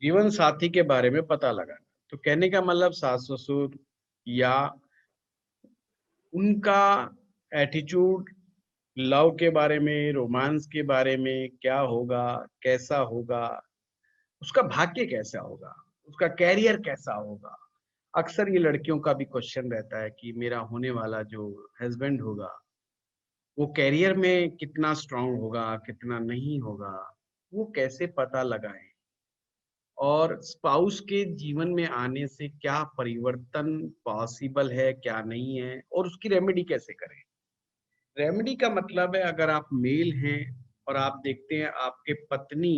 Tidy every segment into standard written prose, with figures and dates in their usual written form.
जीवन साथी के बारे में पता लगाना। तो कहने का मतलब सास ससुर या उनका एटीट्यूड, लव के बारे में, रोमांस के बारे में क्या होगा, कैसा होगा, उसका भाग्य कैसा होगा, उसका कैरियर कैसा होगा। अक्सर ये लड़कियों का भी क्वेश्चन रहता है कि मेरा होने वाला जो हस्बैंड होगा, वो कैरियर में कितना स्ट्रांग होगा, कितना नहीं होगा, वो कैसे पता लगाएँ? और स्पाउस के जीवन में आने से क्या परिवर्तन पॉसिबल है, क्या नहीं है और उसकी रेमेडी कैसे करें? रेमेडी का मतलब है अगर आप मेल हैं और आप देखते हैं आपके पत्नी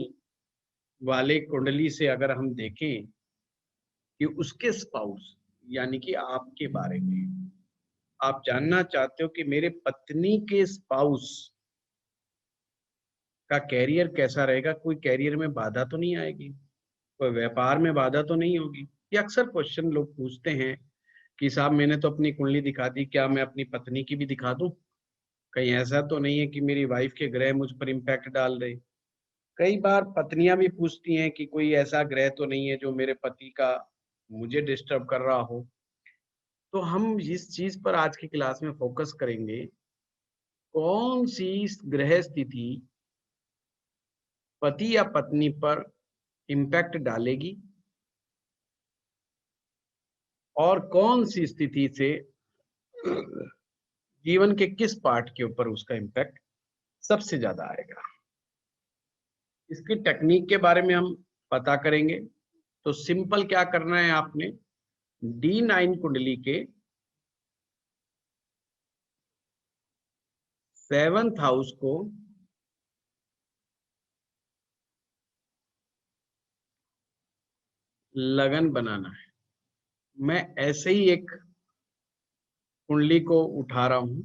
वाले कुंडली से अगर हम देखें कि उसके स्पाउस यानी कि आपके बारे में आप जानना चाहते हो कि मेरे पत्नी के स्पाउस का कैरियर कैसा रहेगा, कोई कैरियर में बाधा तो नहीं आएगी, कोई व्यापार में बाधा तो नहीं होगी। ये अक्सर क्वेश्चन लोग पूछते हैं कि साहब मैंने तो अपनी कुंडली दिखा दी, क्या मैं अपनी पत्नी की भी दिखा दूं? कहीं ऐसा तो नहीं है कि मेरी वाइफ के ग्रह मुझ पर इम्पैक्ट डाल रहे। कई बार पत्नियां भी पूछती हैं कि कोई ऐसा ग्रह तो नहीं है जो मेरे पति का मुझे डिस्टर्ब कर रहा हो। तो हम इस चीज पर आज की क्लास में फोकस करेंगे, कौन सी ग्रह स्थिति पति या पत्नी पर इम्पैक्ट डालेगी और कौन सी स्थिति से जीवन के किस पार्ट के ऊपर उसका इम्पैक्ट सबसे ज्यादा आएगा। इसकी टेक्निक के बारे में हम पता करेंगे। तो सिंपल क्या करना है आपने, D9 कुंडली के 7th हाउस को लगन बनाना है। मैं ऐसे ही एक कुंडली को उठा रहा हूं।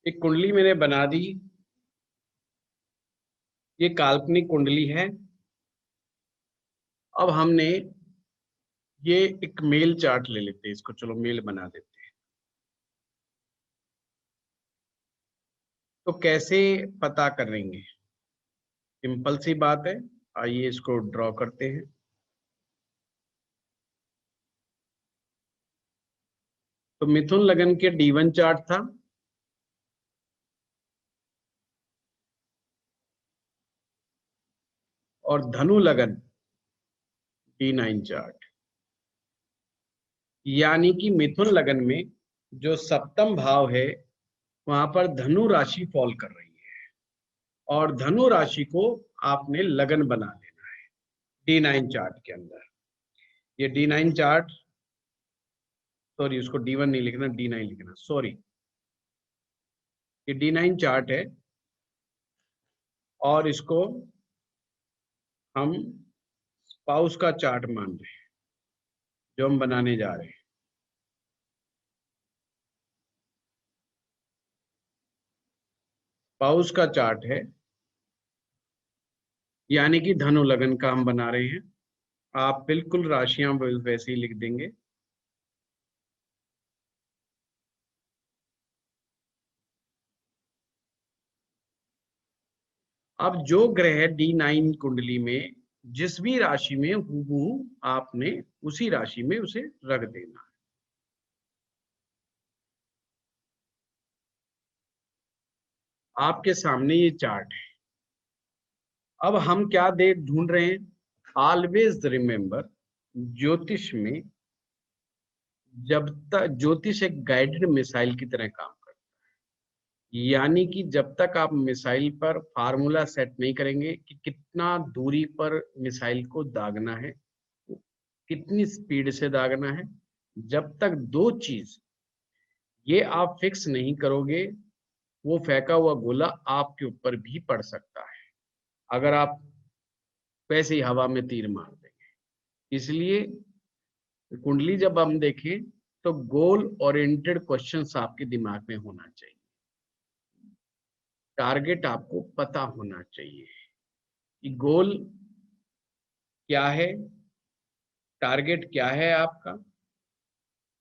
एक कुंडली मैंने बना दी, ये काल्पनिक कुंडली है। अब हमने ये एक मेल चार्ट ले लेते हैं, इसको चलो मेल बना देते हैं। तो कैसे पता करेंगे? सिंपल सी बात है, आइए इसको ड्रॉ करते हैं। तो मिथुन लगन के D1 चार्ट था, और धनु लगन D9 चार्ट। यानी कि मिथुन लगन में जो सप्तम भाव है वहां पर धनु राशि फॉल कर रही है, और धनु राशि को आपने लगन बना लेना है D9 चार्ट के अंदर। ये D9 चार्ट, सॉरी उसको D1 नहीं लिखना, D9 लिखना, सॉरी। ये D9 चार्ट है और इसको हम स्पाउस का चार्ट मान रहे हैं जो हम बनाने जा रहे हैं। स्पाउस का चार्ट है यानी कि धनु लगन का हम बना रहे हैं। आप बिल्कुल राशियां वैसे ही लिख देंगे। अब जो ग्रह D9 कुंडली में जिस भी राशि में हूबहू आपने उसी राशि में उसे रख देना है। आपके सामने ये चार्ट है। अब हम क्या दे ढूंढ रहे हैं? ऑलवेज रिमेम्बर, ज्योतिष में जब तक ज्योतिष एक गाइडेड मिसाइल की तरह काम करता है, यानी कि जब तक आप मिसाइल पर फार्मूला सेट नहीं करेंगे कि कितना दूरी पर मिसाइल को दागना है, कितनी स्पीड से दागना है, जब तक दो चीज ये आप फिक्स नहीं करोगे, वो फेंका हुआ गोला आपके ऊपर भी पड़ सकता है अगर आप वैसे ही हवा में तीर मार देंगे। इसलिए कुंडली जब हम देखें तो गोल ओरिएंटेड क्वेश्चंस आपके दिमाग में होना चाहिए। टारगेट आपको पता होना चाहिए कि गोल क्या है, टारगेट क्या है आपका,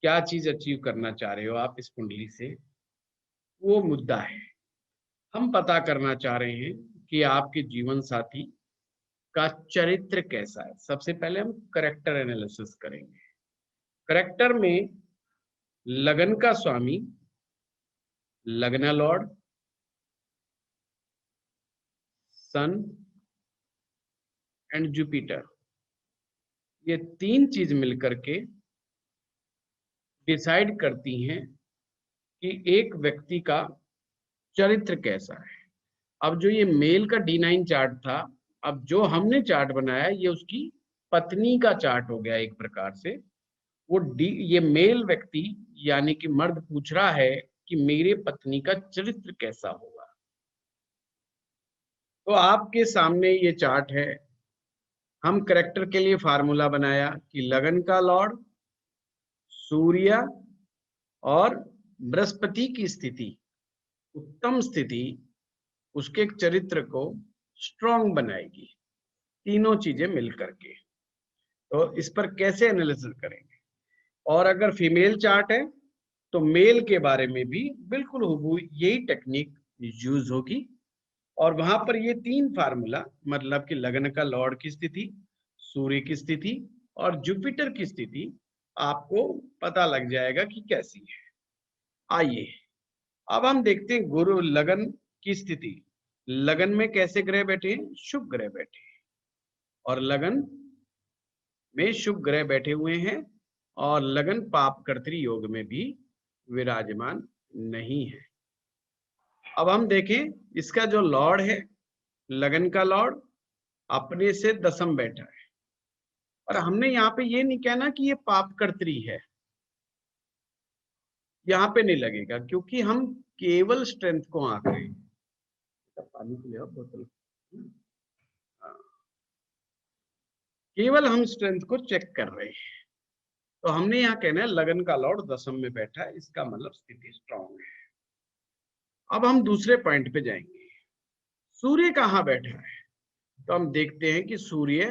क्या चीज अचीव करना चाह रहे हो आप इस कुंडली से, वो मुद्दा है। हम पता करना चाह रहे हैं कि आपके जीवन साथी का चरित्र कैसा है। सबसे पहले हम करेक्टर एनालिसिस करेंगे। करेक्टर में लगन का स्वामी, लगना लॉर्ड, सन एंड जुपिटर, ये तीन चीज मिलकर के डिसाइड करती हैं कि एक व्यक्ति का चरित्र कैसा है। अब जो ये मेल का D9 चार्ट था, अब जो हमने चार्ट बनाया ये उसकी पत्नी का चार्ट हो गया एक प्रकार से। ये मेल व्यक्ति यानी कि मर्द पूछ रहा है कि मेरे पत्नी का चरित्र कैसा होगा। तो आपके सामने ये चार्ट है। हम करेक्टर के लिए फार्मूला बनाया कि लगन का लॉर्ड, सूर्य और बृहस्पति की स्थिति, उत्तम स्थिति उसके चरित्र को स्ट्रॉन्ग बनाएगी, तीनों चीजें मिलकर के। तो इस पर कैसे एनालिसिस करेंगे। और अगर फीमेल चार्ट है तो मेल के बारे में भी बिल्कुल हुबहू यही टेक्निक यूज होगी। और वहां पर ये तीन फार्मूला, मतलब कि लगन का लॉर्ड की स्थिति, सूर्य की स्थिति और जुपिटर की स्थिति, आपको पता लग जाएगा कि कैसी है। आइए अब हम देखते हैं गुरु लगन की स्थिति। लगन में कैसे ग्रह बैठे हैं, शुभ ग्रह बैठे हैं, और लगन में शुभ ग्रह बैठे हुए हैं, और लगन पाप कर्तरी योग में भी विराजमान नहीं है। अब हम देखें इसका जो लॉर्ड है, लगन का लॉर्ड अपने से दसम बैठा है। और हमने यहाँ पे ये नहीं कहना कि ये पाप कर्तरी है, यहाँ पे नहीं लगेगा, क्योंकि हम केवल स्ट्रेंथ को आंक रहे हैं। पानी के लिए बोतल, केवल हम स्ट्रेंथ को चेक कर रहे हैं। तो हमने यहाँ कहना है लगन का लॉर्ड दसम में बैठा है, इसका मतलब स्थिति स्ट्रांग है। अब हम दूसरे पॉइंट पे जाएंगे, सूर्य कहाँ बैठा है। तो हम देखते हैं कि सूर्य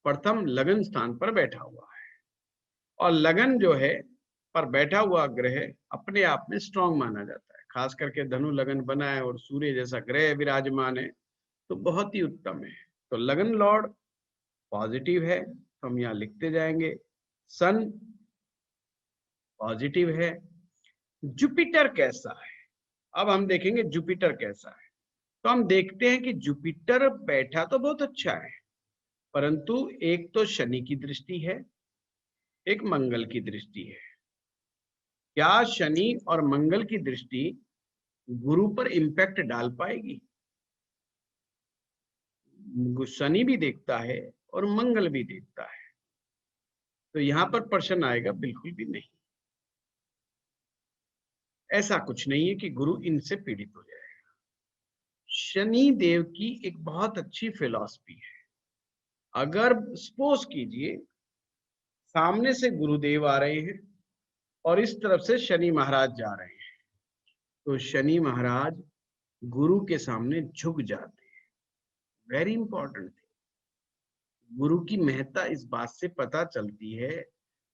प्रथम लगन स्थान पर बैठा हुआ है, और लगन जो है पर बैठा हुआ ग्रह अपने आप में स्ट्रांग माना जाता है। खास करके धनु लगन बना है और सूर्य जैसा ग्रह विराजमान है तो बहुत ही उत्तम है। तो लगन लॉर्ड पॉजिटिव है, तो हम यहाँ लिखते जाएंगे। सन पॉजिटिव है। जुपिटर कैसा है, अब हम देखेंगे जुपिटर कैसा है। तो हम देखते हैं कि जुपिटर बैठा तो बहुत अच्छा है, परंतु एक तो शनि की दृष्टि है, एक मंगल की दृष्टि है। क्या शनि और मंगल की दृष्टि गुरु पर इंपैक्ट डाल पाएगी। शनि भी देखता है और मंगल भी देखता है, तो यहां पर प्रश्न आएगा बिल्कुल भी नहीं। ऐसा कुछ नहीं है कि गुरु इनसे पीड़ित हो जाएगा। शनि देव की एक बहुत अच्छी फिलॉसफी है। अगर सपोज कीजिए सामने से गुरुदेव आ रहे हैं और इस तरफ से शनि महाराज जा रहे हैं, तो शनि महाराज गुरु के सामने झुक जाते हैं। Very important thing. गुरु की महत्ता इस बात से पता चलती है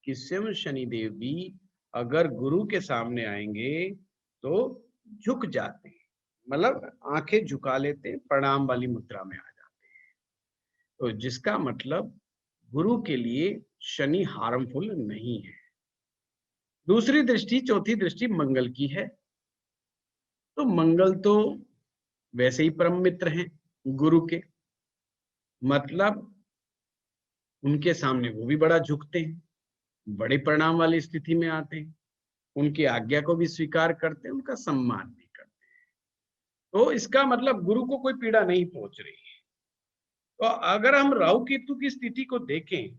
कि स्वयं शनिदेव भी अगर गुरु के सामने आएंगे तो झुक जाते हैं, मतलब आंखें झुका लेते हैं, प्रणाम वाली मुद्रा में आ जाते हैं। तो जिसका मतलब गुरु के लिए शनि हार्मफुल नहीं है। दूसरी दृष्टि, चौथी दृष्टि मंगल की है। तो मंगल तो वैसे ही परम मित्र हैं गुरु के, मतलब उनके सामने वो भी बड़ा झुकते हैं, बड़े परिणाम वाली स्थिति में आते हैं, उनकी आज्ञा को भी स्वीकार करते हैं, उनका सम्मान भी करते हैं। तो इसका मतलब गुरु को कोई पीड़ा नहीं पहुंच रही है। तो अगर हम राहु केतु की स्थिति को देखें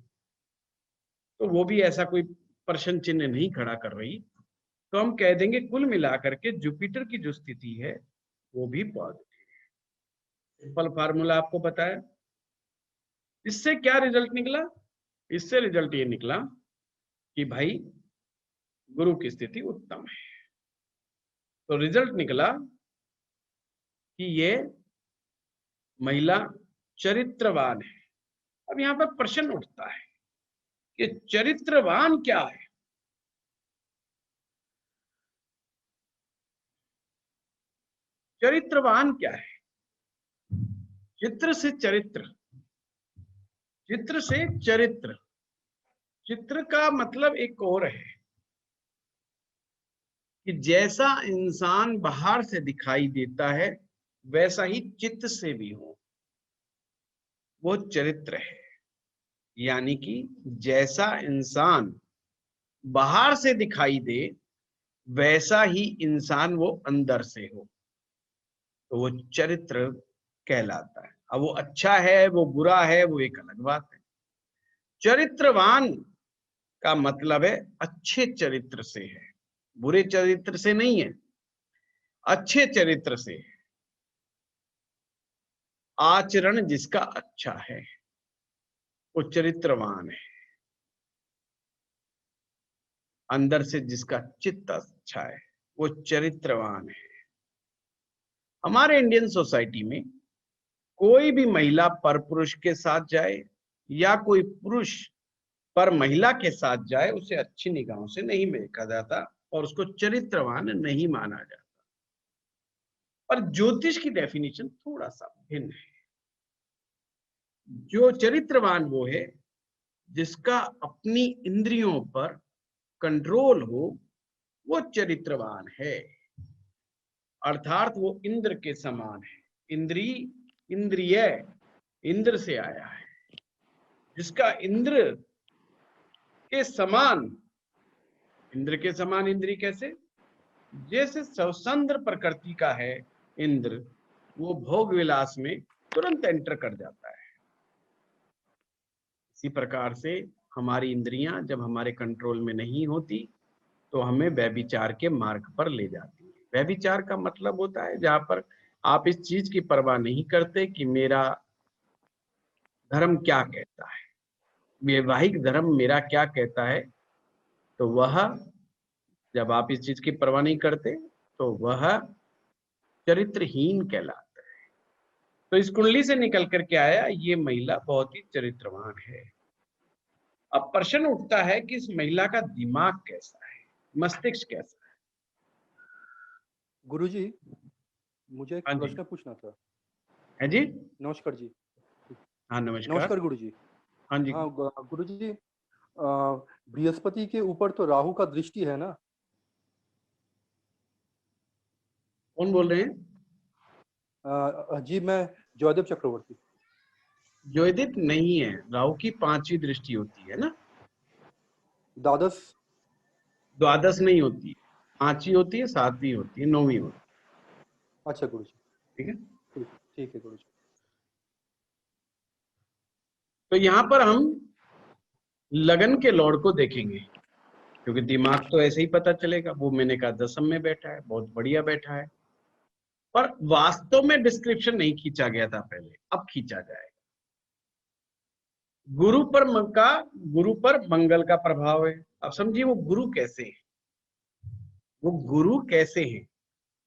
तो वो भी ऐसा कोई प्रश्न चिन्ह नहीं खड़ा कर रही। तो हम कह देंगे कुल मिलाकर के जुपिटर की जो स्थिति है वो भी पॉजिटिव है। सिंपल फार्मूला आपको बताया। इससे क्या रिजल्ट निकला, इससे रिजल्ट ये निकला कि भाई गुरु की स्थिति उत्तम है। तो रिजल्ट निकला कि ये महिला चरित्रवान है। अब यहां पर प्रश्न उठता है कि चरित्रवान क्या है। चरित्रवान क्या है। चित्र से चरित्र, चित्र से चरित्र। चित्र का मतलब एक और है कि जैसा इंसान बाहर से दिखाई देता है वैसा ही चित्त से भी हो, वो चरित्र है। यानी कि जैसा इंसान बाहर से दिखाई दे वैसा ही इंसान वो अंदर से हो, तो वो चरित्र कहलाता है। अब वो अच्छा है वो बुरा है वो एक अलग बात है। चरित्रवान का मतलब है अच्छे चरित्र से है, बुरे चरित्र से नहीं है, अच्छे चरित्र से है। आचरण जिसका अच्छा है वो चरित्रवान है। अंदर से जिसका चित्त अच्छा है वो चरित्रवान है। हमारे इंडियन सोसाइटी में कोई भी महिला पर पुरुष के साथ जाए या कोई पुरुष पर महिला के साथ जाए उसे अच्छी निगाहों से नहीं देखा जाता और उसको चरित्रवान नहीं माना जाता। पर ज्योतिष की डेफिनेशन थोड़ा सा भिन्न है। जो चरित्रवान वो है जिसका अपनी इंद्रियों पर कंट्रोल हो, वो चरित्रवान है। अर्थात वो इंद्र के समान है। इंद्रिय इंद्र से आया है, जिसका इंद्र के समान। इंद्र के समान इंद्री कैसे? जैसे स्वतंत्र प्रकृति का है इंद्र, वो भोग विलास में तुरंत एंटर कर जाता है। इसी प्रकार से हमारी इंद्रियां जब हमारे कंट्रोल में नहीं होती तो हमें व्यभिचार के मार्ग पर ले जाती है। व्यभिचार का मतलब होता है जहां पर आप इस चीज की परवाह नहीं करते कि मेरा धर्म क्या कहता है, वैवाहिक धर्म मेरा क्या कहता है, तो वह, जब आप इस चीज की परवाह नहीं करते तो वह चरित्रहीन कहलाता है। तो इस कुंडली से निकल कर के आया ये महिला बहुत ही चरित्रवान है। अब प्रश्न उठता है कि इस महिला का दिमाग कैसा है, मस्तिष्क कैसा है। गुरुजी, मुझे एक हाँ जी। प्रश्न पूछना था। है जी। नमस्कार जी। हाँ नमस्कार। नमस्कार गुरुजी। हाँ जी। हाँ गुरुजी, बृहस्पति के ऊपर तो राहु का दृष्टि है ना? कौन बोल रहे हैं? जी मैं जयदेव चक्रवर्ती। ज्योतिष नहीं है, राहु की 5वीं दृष्टि होती है ना। द्वादश। द्वादश नहीं होती है, 5वीं होती है, 7वीं होती है, 9वीं होती अच्छा गुरुजी, है। ठीक है। ठीक ठीक है गुरुजी। तो यहाँ पर हम लगन के लॉर्ड को देखेंगे, क्योंकि दिमाग तो ऐसे ही पता चलेगा। वो मैंने कहा 10वीं में बैठा है, बहुत बढ़िया बैठा है, पर वास्तव में डिस्क्रिप्शन नहीं खींचा गया था पहले, अब खींचा जाएगा। गुरु पर मंगल का प्रभाव है। अब समझिए वो गुरु कैसे है, वो गुरु कैसे है।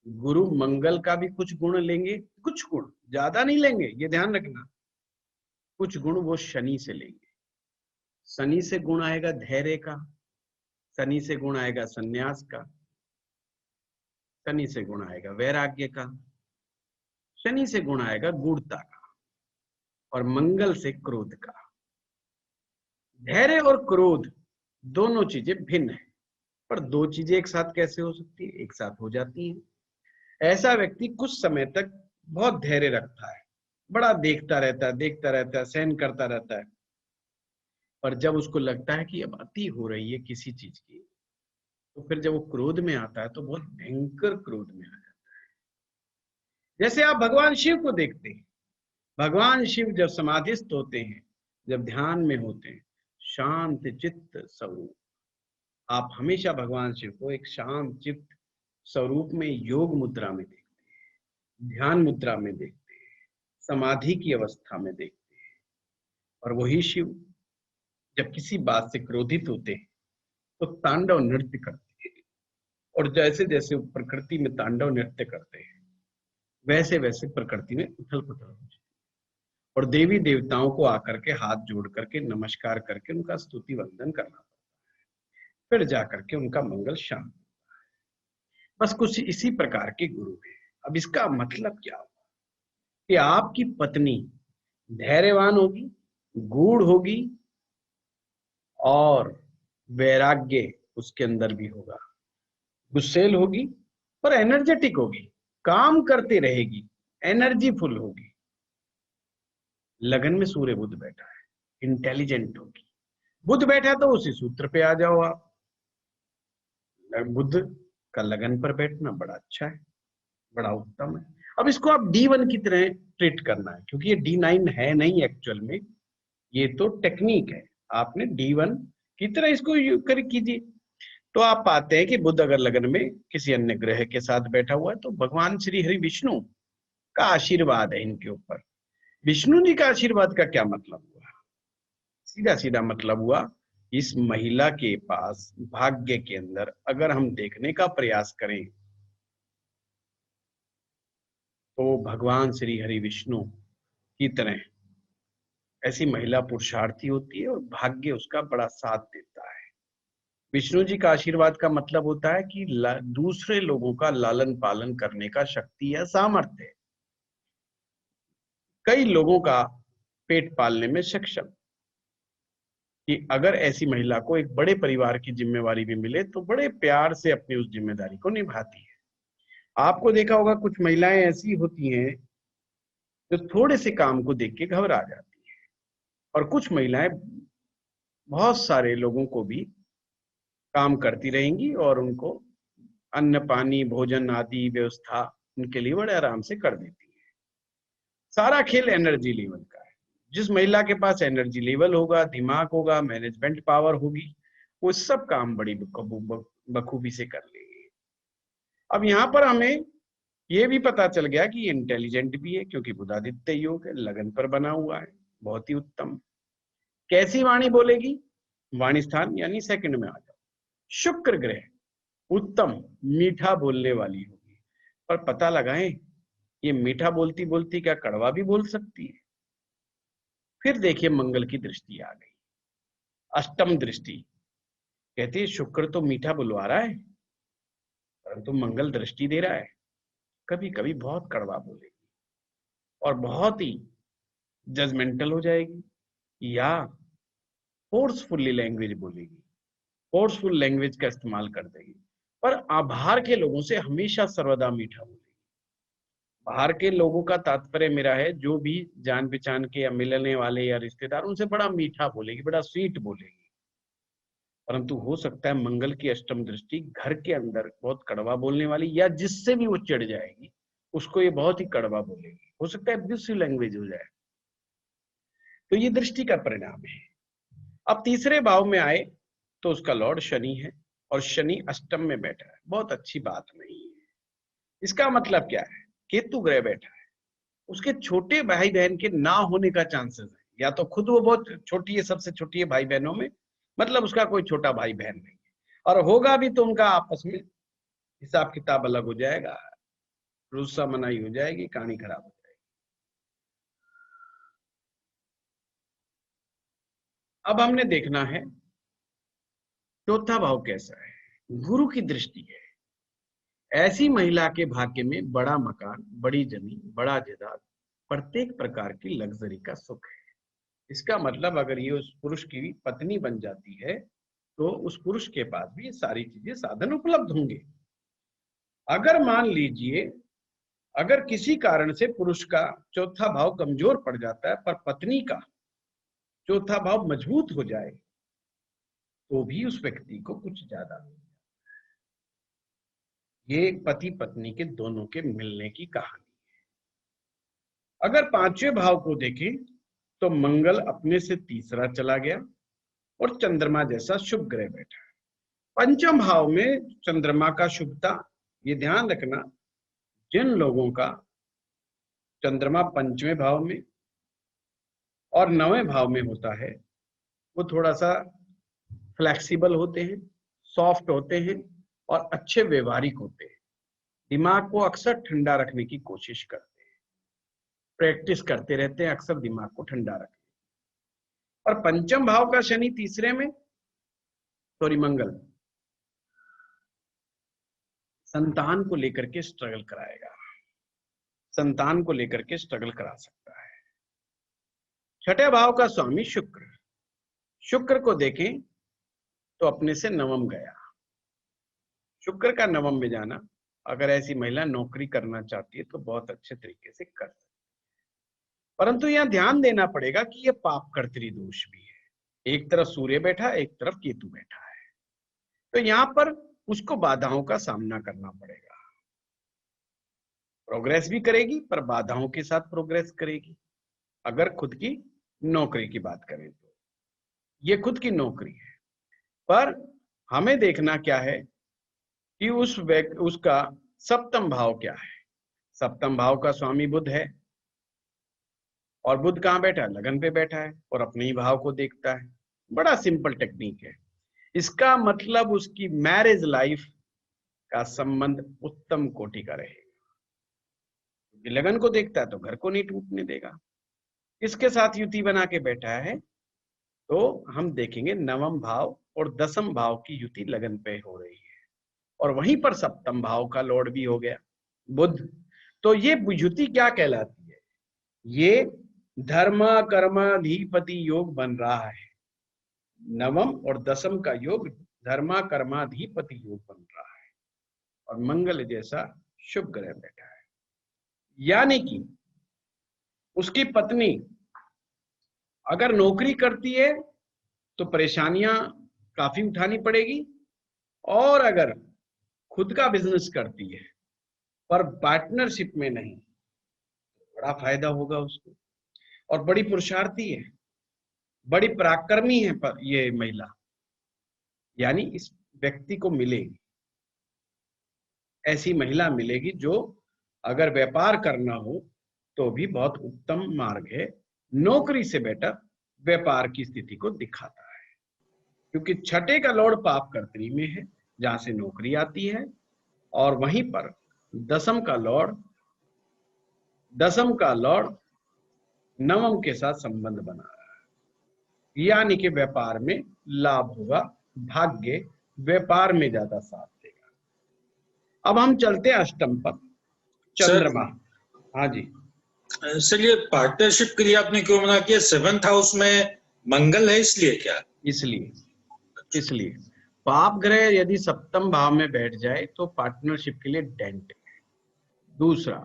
गुरु मंगल का भी कुछ गुण लेंगे, कुछ गुण ज्यादा नहीं लेंगे, ये ध्यान रखना। कुछ गुण वो शनि से लेंगे। शनि से गुण आएगा धैर्य का, शनि से गुण आएगा संन्यास का, शनि से गुण आएगा वैराग्य का, शनि से गुण आएगा गूढ़ता का, और मंगल से क्रोध का। धैर्य और क्रोध दोनों चीजें भिन्न है, पर दो चीजें एक साथ कैसे हो सकती है? एक साथ हो जाती है। ऐसा व्यक्ति कुछ समय तक बहुत धैर्य रखता है, बड़ा देखता रहता है, सहन करता रहता है, पर जब उसको लगता है कि अब अति हो रही है किसी चीज की, तो फिर जब वो क्रोध में आता है तो बहुत भयंकर क्रोध में आ जाता है। जैसे आप भगवान शिव को देखते हैं, भगवान शिव जब समाधिस्थ होते हैं, जब ध्यान में होते हैं, शांत चित्त स्वरूप। आप हमेशा भगवान शिव को एक शांत चित्त स्वरूप में योग मुद्रा में देखते हैं, ध्यान मुद्रा में देखते हैं, समाधि की अवस्था में देखते हैं। और वही शिव जब किसी बात से क्रोधित होते हैं तो तांडव नृत्य करते हैं, और जैसे जैसे वो प्रकृति में तांडव नृत्य करते हैं वैसे वैसे प्रकृति में उथल पुथल हो जाती है, और देवी देवताओं को आकर के हाथ जोड़ करके नमस्कार करके उनका स्तुति वंदन करना पड़ता है, फिर जाकर के उनका मंगल शांत। बस कुछ इसी प्रकार के गुरु हैं। अब इसका मतलब क्या हुआ? कि आपकी पत्नी धैर्यवान होगी, गूढ़ होगी और वैराग्य उसके अंदर भी होगा। गुस्सेल होगी पर एनर्जेटिक होगी, काम करती रहेगी, एनर्जीफुल होगी। लगन में सूर्य बुध बैठा है, इंटेलिजेंट होगी। बुध बैठा तो उसी सूत्र पे आ जाओ आप। बुध का लगन पर बैठना बड़ा अच्छा है, बड़ा उत्तम है। अब इसको आप D1 की तरह ट्रीट करना है, क्योंकि ये D9 है नहीं एक्चुअल में, ये तो टेक्निक है। आपने D1 की तरह इसको कर कीजिए। तो आप पाते हैं कि बुध अगर लगन में किसी अन्य ग्रह के साथ बैठा हुआ है तो भगवान श्री हरि विष्णु का आशीर्वाद है इनके ऊपर। विष्णु जी का आशीर्वाद का क्या मतलब हुआ? सीधा सीधा मतलब हुआ, इस महिला के पास भाग्य के अंदर अगर हम देखने का प्रयास करें तो भगवान श्री हरि विष्णु की तरह ऐसी महिला पुरुषार्थी होती है और भाग्य उसका बड़ा साथ देता है। विष्णु जी का आशीर्वाद का मतलब होता है कि दूसरे लोगों का लालन पालन करने का शक्ति या सामर्थ्य, कई लोगों का पेट पालने में सक्षम। कि अगर ऐसी महिला को एक बड़े परिवार की जिम्मेवारी भी मिले तो बड़े प्यार से अपनी उस जिम्मेदारी को निभाती है। आपको देखा होगा कुछ महिलाएं ऐसी होती हैं जो थोड़े से काम को देख के घबरा जाती है, और कुछ महिलाएं बहुत सारे लोगों को भी काम करती रहेंगी और उनको अन्न पानी भोजन आदि व्यवस्था उनके लिए बड़े आराम से कर देती है। सारा खेल एनर्जी लेवल का है। जिस महिला के पास एनर्जी लेवल होगा, दिमाग होगा, मैनेजमेंट पावर होगी, वो सब काम बड़ी बखूबी से कर लेगी। अब यहाँ पर हमें ये भी पता चल गया कि इंटेलिजेंट भी है, क्योंकि बुधादित्य योग है, लगन पर बना हुआ है, बहुत ही उत्तम। कैसी वाणी बोलेगी? वाणी स्थान यानी सेकंड में आ जाओ। शुक्र ग्रह उत्तम, मीठा बोलने वाली होगी। पर पता लगाएं, ये मीठा बोलती बोलती क्या कड़वा भी बोल सकती है? फिर देखिए मंगल की दृष्टि आ गई, अष्टम दृष्टि। कहती है शुक्र तो मीठा बुलवा रहा है, परंतु मंगल दृष्टि दे रहा है, कभी कभी बहुत कड़वा बोलेगी और बहुत ही जजमेंटल हो जाएगी, या फोर्सफुल्ली लैंग्वेज बोलेगी, फोर्सफुल लैंग्वेज का इस्तेमाल कर देगी। पर आभार के लोगों से हमेशा सर्वदा मीठा बोलेगी। बाहर के लोगों का तात्पर्य मेरा है जो भी जान पहचान के या मिलने वाले या रिश्तेदार, उनसे बड़ा मीठा बोलेगी, बड़ा स्वीट बोलेगी। परंतु हो सकता है मंगल की अष्टम दृष्टि घर के अंदर बहुत कड़वा बोलने वाली, या जिससे भी वो चिढ़ जाएगी उसको ये बहुत ही कड़वा बोलेगी, हो सकता है एब्यूसिव लैंग्वेज हो जाए। तो ये दृष्टि का परिणाम है। अब तीसरे भाव में आए तो उसका लॉर्ड शनि है, और शनि अष्टम में बैठा है, बहुत अच्छी बात नहीं है। इसका मतलब क्या है? केतु ग्रह बैठा है, उसके छोटे भाई बहन के ना होने का चांसेस है, या तो खुद वो बहुत छोटी है, सबसे छोटी है भाई बहनों में, मतलब उसका कोई छोटा भाई बहन नहीं है, और होगा भी तो उनका आपस में हिसाब किताब अलग हो जाएगा, रुस्सा मनाई हो जाएगी, कहानी खराब हो जाएगी। अब हमने देखना है चौथा भाव कैसा है। गुरु की दृष्टि है। ऐसी महिला के भाग्य में बड़ा मकान, बड़ी जमीन, बड़ा जायदाद, प्रत्येक प्रकार की लग्जरी का सुख है। इसका मतलब अगर ये उस पुरुष की पत्नी बन जाती है तो उस पुरुष के पास भी ये सारी चीजें साधन उपलब्ध होंगे। अगर मान लीजिए अगर किसी कारण से पुरुष का चौथा भाव कमजोर पड़ जाता है पर पत्नी का चौथा भाव मजबूत हो जाए तो भी उस व्यक्ति को कुछ ज्यादा नहीं। ये पति पत्नी के दोनों के मिलने की कहानी। अगर पांचवें भाव को देखें तो मंगल अपने से तीसरा चला गया और चंद्रमा जैसा शुभ ग्रह बैठा है। पंचम भाव में चंद्रमा का शुभता, ये ध्यान रखना, जिन लोगों का चंद्रमा पंचवें भाव में और नवें भाव में होता है वो थोड़ा सा फ्लेक्सिबल होते हैं, सॉफ्ट होते हैं और अच्छे व्यवहारिक होते हैं। दिमाग को अक्सर ठंडा रखने की कोशिश करते हैं, प्रैक्टिस करते रहते हैं अक्सर दिमाग को ठंडा रखने। और पंचम भाव का शनि तीसरे में, सॉरी मंगल, संतान को लेकर के स्ट्रगल कराएगा, संतान को लेकर के स्ट्रगल करा सकता है। छठे भाव का स्वामी शुक्र, शुक्र को देखें तो अपने से नवम गया। शुक्र का नवम में जाना, अगर ऐसी महिला नौकरी करना चाहती है तो बहुत अच्छे तरीके से कर सकती है। परंतु यहां ध्यान देना पड़ेगा कि यह पाप कर्तरी दोष भी है। एक तरफ सूर्य बैठा, एक तरफ केतु बैठा है, तो यहां पर उसको बाधाओं का सामना करना पड़ेगा। प्रोग्रेस भी करेगी पर बाधाओं के साथ प्रोग्रेस करेगी। अगर खुद की नौकरी की बात करें तो ये खुद की नौकरी है, पर हमें देखना क्या है कि उसका सप्तम भाव क्या है। सप्तम भाव का स्वामी बुध है, और बुध कहाँ बैठा है? लगन पे बैठा है और अपने ही भाव को देखता है। बड़ा सिंपल टेक्निक है। इसका मतलब उसकी मैरिज लाइफ का संबंध उत्तम कोटि का रहेगा। लगन को देखता है तो घर को नहीं टूटने देगा। इसके साथ युति बना के बैठा है तो हम देखेंगे नवम भाव और दसम भाव की युति लगन पे हो रही है, और वहीं पर सप्तम भाव का लॉर्ड भी हो गया बुध। तो ये युति क्या कहलाती है? ये धर्म कर्माधिपति योग बन रहा है। नवम और दसम का योग धर्मा कर्माधिपति योग बन रहा है, और मंगल जैसा शुभ ग्रह बैठा है। यानी कि उसकी पत्नी अगर नौकरी करती है तो परेशानियां काफी उठानी पड़ेगी, और अगर खुद का बिजनेस करती है पर पार्टनरशिप में नहीं, बड़ा फायदा होगा उसको। और बड़ी पुरुषार्थी है, बड़ी पराक्रमी है पर ये महिला, यानी इस व्यक्ति को मिलेगी, ऐसी महिला मिलेगी जो अगर व्यापार करना हो तो भी बहुत उत्तम मार्ग है। नौकरी से बेटर व्यापार की स्थिति को दिखाता है, क्योंकि छठे का लॉर्ड पाप कर्तरी में है जहां से नौकरी आती है, और वहीं पर दसम का लॉर्ड नवम के साथ संबंध बना रहा है, यानी कि व्यापार में लाभ होगा, भाग्य व्यापार में ज्यादा साथ देगा। अब हम चलते हैं अष्टम पर, चंद्रमा। हाँ जी सर, ये पार्टनरशिप के लिए आपने क्यों मना किया? 7th हाउस में मंगल है, इसलिए क्या? इसलिए पाप ग्रह यदि सप्तम भाव में बैठ जाए तो पार्टनरशिप के लिए डेंट है। दूसरा,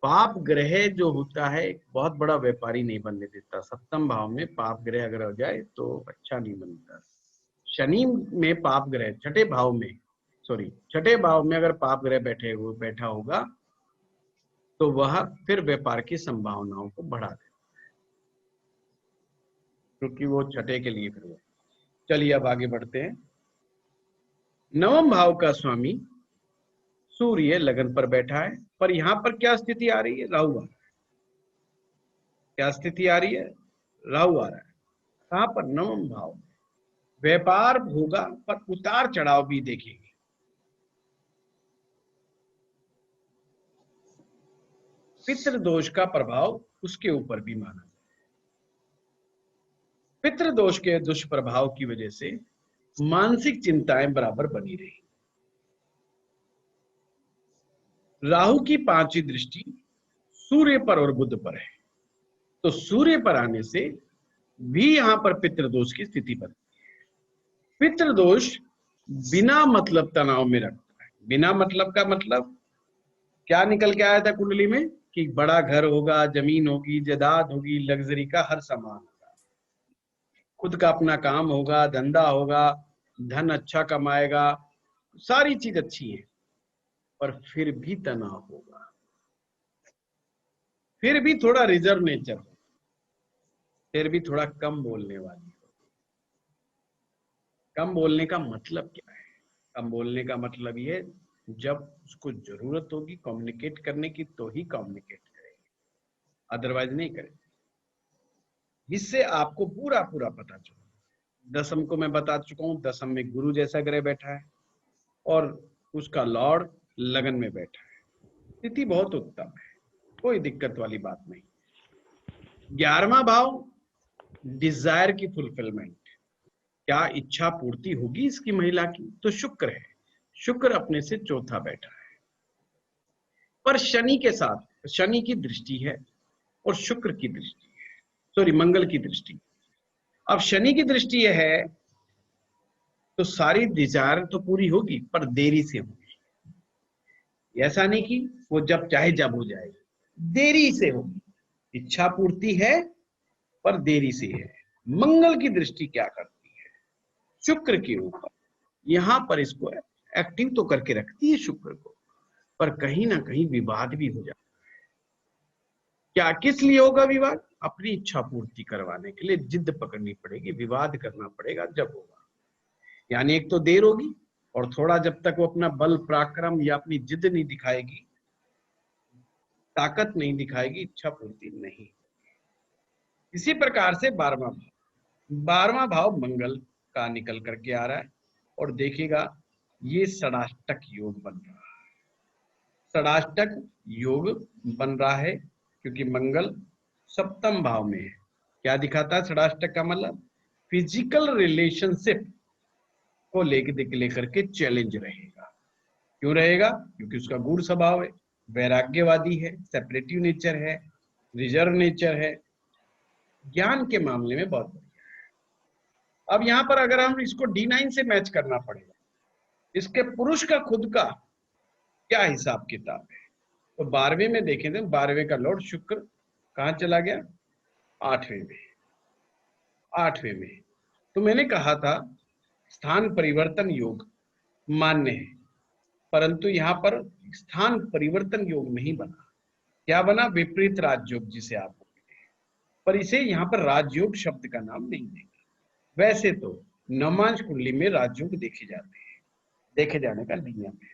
पाप ग्रह जो होता है एक बहुत बड़ा व्यापारी नहीं बनने देता। सप्तम भाव में पाप ग्रह अगर हो जाए तो अच्छा नहीं बनता। शनि में पाप ग्रह छठे भाव में अगर पाप ग्रह बैठा होगा तो वह फिर व्यापार की संभावनाओं को बढ़ा देता है, क्योंकि वो छठे के लिए फिर। चलिए अब आगे बढ़ते हैं। नवम भाव का स्वामी सूर्य लगन पर बैठा है, पर यहां पर क्या स्थिति आ रही है? राहु आ रहा है। क्या स्थिति आ रही है? राहु आ रहा है। कहां पर? नवम भाव। व्यापार होगा पर उतार चढ़ाव भी देखेंगे। पितृदोष का प्रभाव उसके ऊपर भी माना जाए। पितृदोष के दुष्प्रभाव की वजह से मानसिक चिंताएं बराबर बनी रही। राहु की 5वीं दृष्टि सूर्य पर और बुध पर है, तो सूर्य पर आने से भी यहां पर पितृदोष की स्थिति बनती है। पितृदोष बिना मतलब तनाव में रखता है। बिना मतलब का मतलब क्या निकल के आया था कुंडली में कि बड़ा घर होगा, जमीन होगी, जायदाद होगी, लग्जरी का हर सामान होगा, खुद का अपना काम होगा, धंधा होगा, धन अच्छा कमाएगा, सारी चीज अच्छी है, पर फिर भी तनाव होगा, फिर भी थोड़ा रिजर्व नेचर होगा, फिर भी थोड़ा कम बोलने वाली होगी। कम बोलने का मतलब क्या है? कम बोलने का मतलब ये, जब उसको जरूरत होगी कम्युनिकेट करने की तो ही कम्युनिकेट करेगी, अदरवाइज नहीं करेगी। इससे आपको पूरा पता चला। दसम को मैं बता चुका हूं, दसम में गुरु जैसा ग्रह बैठा है और उसका लॉर्ड लगन में बैठा है। स्थिति बहुत उत्तम है, कोई दिक्कत वाली बात नहीं। 11वां भाव डिजायर की फुलफिलमेंट, क्या इच्छा पूर्ति होगी इसकी महिला की? तो शुक्र है, शुक्र अपने से चौथा बैठा है, पर शनि के साथ शनि की दृष्टि है और शुक्र की दृष्टि है, सॉरी मंगल की दृष्टि। अब शनि की दृष्टि यह है तो सारी डिजायर तो पूरी होगी पर देरी से होगी। ऐसा नहीं कि वो जब चाहे जब हो जाएगी, देरी से होगी। इच्छा पूर्ति है पर देरी से है। मंगल की दृष्टि क्या करती है? शुक्र के ऊपर। यहां पर इसको एक्टिव तो करके रखती है शुक्र को, पर कहीं ना कहीं विवाद भी हो जाता है। क्या किस लिए होगा विवाद? अपनी इच्छा पूर्ति करवाने के लिए जिद पकड़नी पड़ेगी, विवाद करना पड़ेगा जब होगा। यानी एक तो देर होगी और थोड़ा जब तक वो अपना बल पराक्रम या अपनी जिद नहीं दिखाएगी, ताकत नहीं दिखाएगी, इच्छा पूर्ति नहीं। इसी प्रकार से 12वां भाव मंगल का निकल करके आ रहा है और देखिएगा ये षडाष्टक योग बन रहा है। षडाष्टक योग बन रहा है क्योंकि मंगल सप्तम भाव में है। क्या दिखाता है षडाष्टक का मतलब? फिजिकल रिलेशनशिप को लेकर के चैलेंज रहेगा। क्यों रहेगा? क्योंकि उसका गूढ़ स्वभाव है, वैराग्यवादी है, सेपरेटिव नेचर है, रिजर्व नेचर है, ज्ञान के मामले में बहुत बढ़िया है। अब यहां पर अगर हम इसको D9 से मैच करना पड़ेगा, इसके पुरुष का खुद का क्या हिसाब किताब है। तो 12वें में देखें तो 12वें का लॉर्ड शुक्र कहां चला गया? 8वें में। 8वें में तो मैंने कहा था स्थान परिवर्तन योग मान्य है, परंतु यहां पर स्थान परिवर्तन योग नहीं बना। क्या बना? विपरीत राजयोग जिसे आप बोलते हैं, पर इसे यहां पर राजयोग शब्द का नाम नहीं देंगे। वैसे तो नवमांश कुंडली में राजयोग देखे जाते हैं, देखे जाने का नियम है,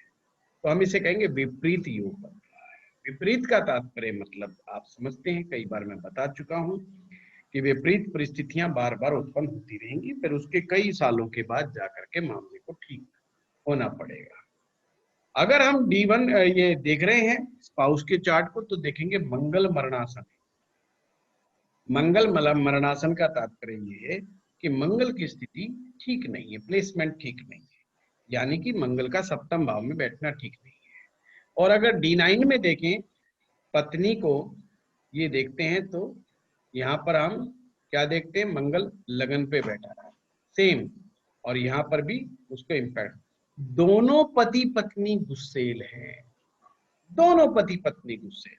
तो हम इसे कहेंगे विपरीत योग बन रहा है। विपरीत का तात्पर्य मतलब आप समझते हैं, कई बार मैं बता चुका हूं कि विपरीत परिस्थितियां बार बार उत्पन्न होती रहेंगी, फिर उसके कई सालों के बाद जाकर के मामले को ठीक होना पड़ेगा। अगर हम D1 ये देख रहे हैं स्पाउस के चार्ट को, तो देखेंगे मंगल मरणासन। मंगल मरणासन का तात्पर्य ये है कि मंगल की स्थिति ठीक नहीं है, प्लेसमेंट ठीक नहीं है, यानी कि मंगल का सप्तम भाव में बैठना ठीक नहीं है। और अगर D9 में देखें पत्नी को, ये देखते हैं तो यहाँ पर हम क्या देखते हैं? मंगल लगन पे बैठा है सेम, और यहाँ पर भी उसको इम्पैक्ट। दोनों पति पत्नी गुस्सेल हैं, दोनों पति पत्नी गुस्सेल,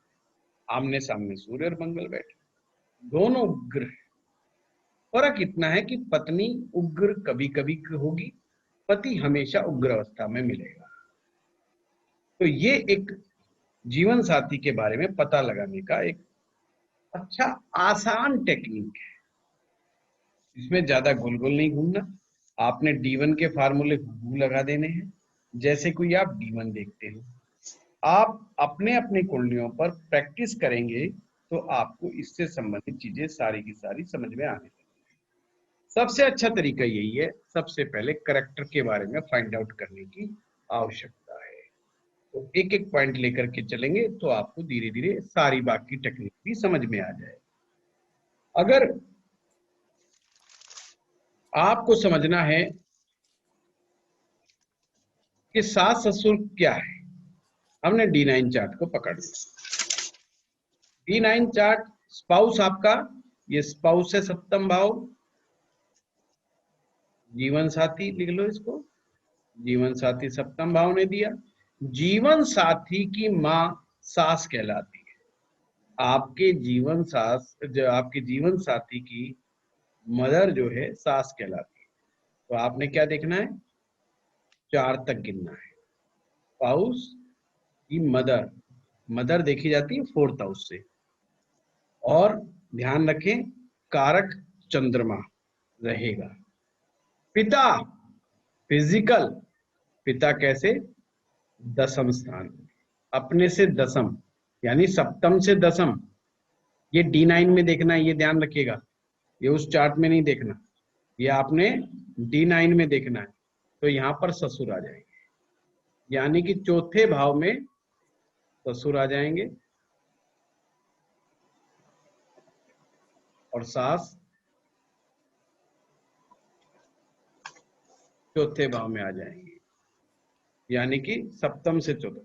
आमने सामने सूर्य और मंगल बैठे, दोनों उग्र। फर्क इतना है कि पत्नी उग्र कभी कभी होगी, पति हमेशा उग्र अवस्था में मिलेगा। तो ये एक जीवन साथी के बारे में पता लगाने का एक अच्छा आसान टेक्निक है। इसमें ज्यादा गोल गोल नहीं घूमना, आपने D1 के फार्मूले लगा देने हैं। जैसे कोई आप D1 देखते हो, आप अपने अपने कुंडलियों पर प्रैक्टिस करेंगे तो आपको इससे संबंधित चीजें सारी की सारी समझ में आने लगेगी। सबसे अच्छा तरीका यही है, सबसे पहले कैरेक्टर के बारे में फाइंड आउट करने की आवश्यकता है। तो एक एक पॉइंट लेकर के चलेंगे तो आपको धीरे धीरे सारी बाकी टेक्निक भी समझ में आ जाए। अगर आपको समझना है कि सास ससुर क्या है, हमने D9 चार्ट को पकड़ लिया। D9 चार्ट स्पाउस आपका, ये स्पाउस है सप्तम भाव, जीवन साथी लिख लो इसको, जीवन साथी सप्तम भाव ने दिया। जीवन साथी की मां सास कहलाती है। आपके जीवन साथी की मदर जो है सास कहलाती है। तो आपने क्या देखना है? 4 तक गिनना है। स्पाउस की मदर देखी जाती है 4th हाउस से। और ध्यान रखें कारक चंद्रमा रहेगा। पिता फिजिकल, पिता कैसे? 10th स्थान, अपने से 10th, यानी सप्तम से 10th। ये D9 में देखना है, ये ध्यान रखिएगा, ये उस चार्ट में नहीं देखना, ये आपने D9 में देखना है। तो यहां पर ससुर आ जाएंगे, यानी कि 4th भाव में ससुर आ जाएंगे और सास 4th भाव में आ जाएंगे, यानी कि सप्तम से 4th,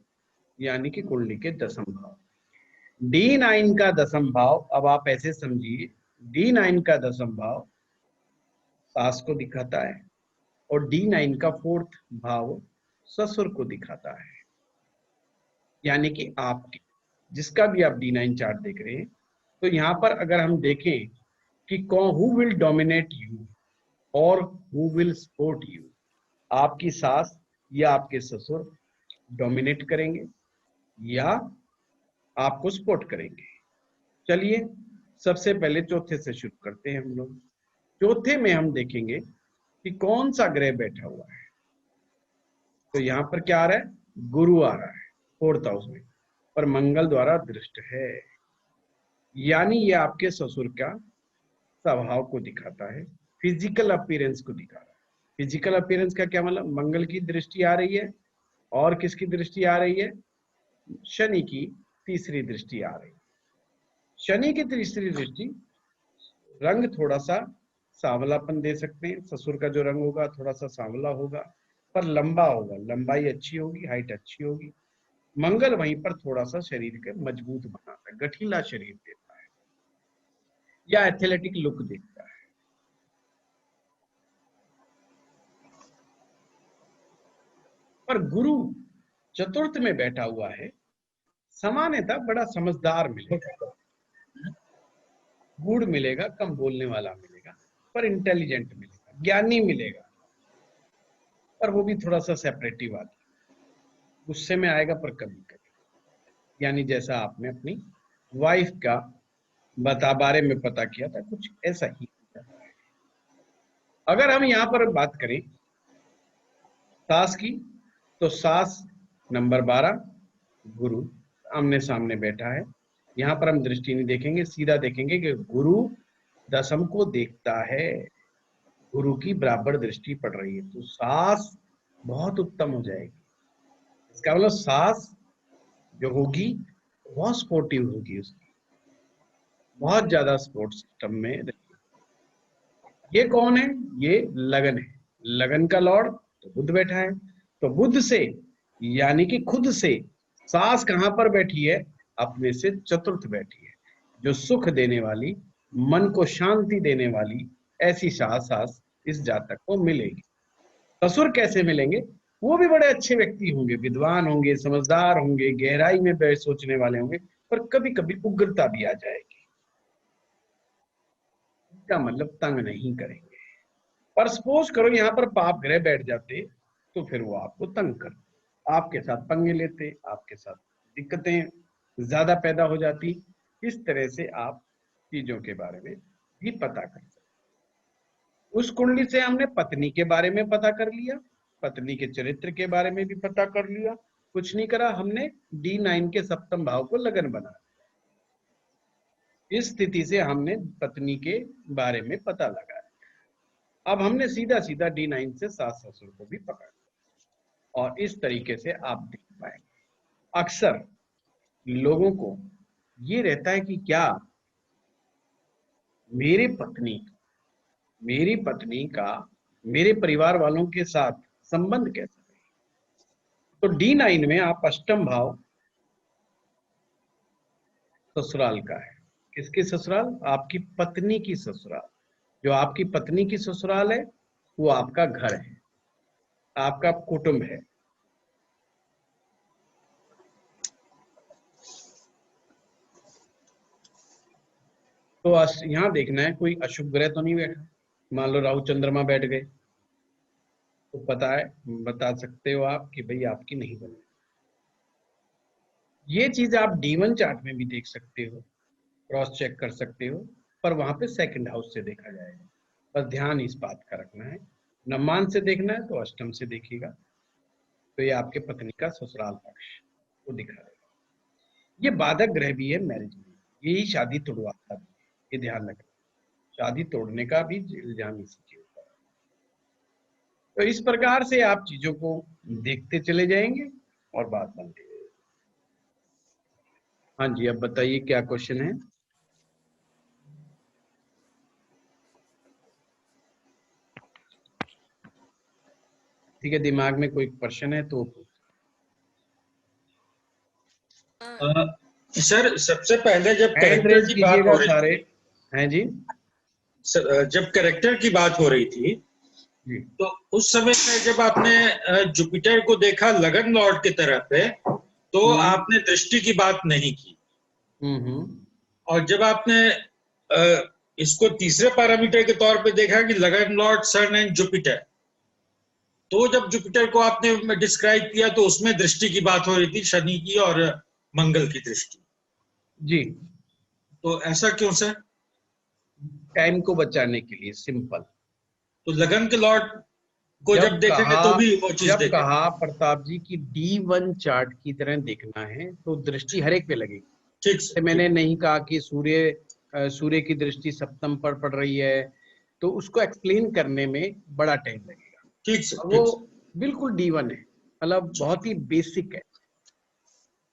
यानी कि कुंडली के 10th भाव। D9 का दशम भाव, अब आप ऐसे समझिए, D9 का दशम भाव सास को दिखाता है और D9 का फोर्थ भाव ससुर को दिखाता है। यानी कि आपके जिसका भी आप D9 चार्ट देख रहे हैं, तो यहां पर अगर हम देखें कि कौन हु विल डोमिनेट यू और हु विल सपोर्ट यू, आपकी सास या आपके ससुर डोमिनेट करेंगे या आपको सपोर्ट करेंगे। चलिए सबसे पहले चौथे से शुरू करते हैं हम लोग। चौथे में हम देखेंगे कि कौन सा ग्रह बैठा हुआ है। तो यहां पर क्या आ रहा है, गुरु आ रहा है 4th हाउस में, पर मंगल द्वारा दृष्ट है, यानी ये आपके ससुर का स्वभाव को दिखाता है, फिजिकल अपीयरेंस को दिखा रहा है। फिजिकल अपीयरेंस का क्या मतलब, मंगल की दृष्टि आ रही है और किसकी दृष्टि आ रही है, शनि की तीसरी दृष्टि आ रही है। शनि की तीसरी दृष्टि रंग थोड़ा सा सांवलापन दे सकते हैं, ससुर का जो रंग होगा थोड़ा सा सांवला होगा, पर लंबा होगा, लंबाई अच्छी होगी, हाइट अच्छी होगी। मंगल वहीं पर थोड़ा सा शरीर के मजबूत बनाता है, गठीला शरीर देता है या एथलेटिक लुक देता है। पर गुरु चतुर्थ में बैठा हुआ है, सामान्यतः बड़ा समझदार मिलेगा, गूढ़ मिलेगा, कम बोलने वाला मिलेगा, पर इंटेलिजेंट मिलेगा, ज्ञानी मिलेगा, पर वो भी थोड़ा सा सेपरेटिव आदमी, गुस्से में आएगा पर कभी कभी। यानी जैसा आपने अपनी वाइफ का बारे में पता किया था, कुछ ऐसा ही। अगर हम यहां पर बात करें सास की, तो सास नंबर 12 गुरु आमने सामने बैठा है। यहां पर हम दृष्टि नहीं देखेंगे, सीधा देखेंगे कि गुरु दशम को देखता है, गुरु की बराबर दृष्टि पड़ रही है, तो सास बहुत उत्तम हो जाएगी। इसका मतलब सास जो होगी बहुत सपोर्टिव होगी, उसकी बहुत ज्यादा सपोर्ट सिस्टम में रहेगी। ये कौन है, ये लगन है, लगन का लॉर्ड तो बुध बैठा है। तो बुध से यानी कि खुद से सास कहां पर बैठी है, अपने से चतुर्थ बैठी है, जो सुख देने वाली, मन को शांति देने वाली ऐसी सास इस जातक को मिलेगी। ससुर कैसे मिलेंगे, वो भी बड़े अच्छे व्यक्ति होंगे, विद्वान होंगे, समझदार होंगे, गहराई में बैठ सोचने वाले होंगे, पर कभी कभी उग्रता भी आ जाएगी। इसका मतलब तंग नहीं करेंगे। पर सपोज करो यहाँ पर पाप ग्रह बैठ जाते, तो फिर वो आपको तंग करते, आपके साथ पंगे लेते, आपके साथ दिक्कतें ज्यादा पैदा हो जाती। इस तरह से आप चीजों के बारे में भी पता कर सकते। उस कुंडली से हमने पत्नी के बारे में पता कर लिया, पत्नी के चरित्र के बारे में भी पता कर लिया, कुछ नहीं करा, हमने D9 के सप्तम भाव को लगन बना। इस स्थिति से हमने पत्नी के बारे में पता लगा। अब हमने सीधा सीधा D9 से सास ससुर को भी पकड़ लिया, और इस तरीके से आप देख पाएंगे। अक्सर लोगों को ये रहता है कि क्या मेरी पत्नी का मेरे परिवार वालों के साथ संबंध कैसा है। तो D9 में आप अष्टम भाव ससुराल का है। किसकी ससुराल, आपकी पत्नी की ससुराल। जो आपकी पत्नी की ससुराल है वो आपका घर है, आपका कुटुंब है। तो यहां देखना है कोई अशुभ ग्रह तो नहीं बैठा। मान लो राहु चंद्रमा बैठ गए, तो पता है, बता सकते हो आप कि भाई आपकी नहीं बने। ये चीज आप D1 चार्ट में भी देख सकते हो, क्रॉस चेक कर सकते हो, पर वहां पे सेकंड हाउस से देखा जाएगा। बस ध्यान इस बात का रखना है। नवमान से देखना है तो अष्टम से देखिएगा, तो ये आपके पत्नी का ससुराल पक्ष को दिखा देगा। ये बाधक ग्रह भी है मैरिज में, यही शादी तोड़वाता भी है, ये ध्यान रखना। शादी तोड़ने का भी इल्जाम इसी के ऊपर है। तो इस प्रकार से आप चीजों को देखते चले जाएंगे और बात बनती है। हाँ जी, अब बताइए क्या क्वेश्चन है। ठीक है, दिमाग में कोई प्रश्न है तो सर सबसे पहले जब हैंड कैरेक्टर रेज की बात कीजिएगा हो रही सारे। हैं जी? जब कैरेक्टर की बात हो रही थी, जी तो उस समय में जब आपने जुपिटर को देखा लगन लॉर्ड की तरह पे, तो आपने दृष्टि की बात नहीं की। और जब आपने इसको तीसरे पैरामीटर के तौर पे देखा कि लगन लॉर्ड, सन एंड जुपिटर, तो जब जुपिटर को आपने डिस्क्राइब किया तो उसमें दृष्टि की बात हो रही थी, शनि की और मंगल की दृष्टि। जी, तो ऐसा क्यों सर? टाइम को बचाने के लिए, सिंपल। तो लगन के लॉर्ड को जब देखेंगे तो भी वो चीज जब देखेंगे। कहा प्रताप जी की D1 चार्ट की तरह देखना है तो दृष्टि हर एक पे लगेगी। ठीक तो सर, मैंने नहीं कहा कि सूर्य की दृष्टि सप्तम पर पड़ रही है, तो उसको एक्सप्लेन करने में बड़ा टाइम लगेगा। ठीक सर, और ठीक वो सर, बिल्कुल D1 है, मतलब बहुत ही बेसिक है।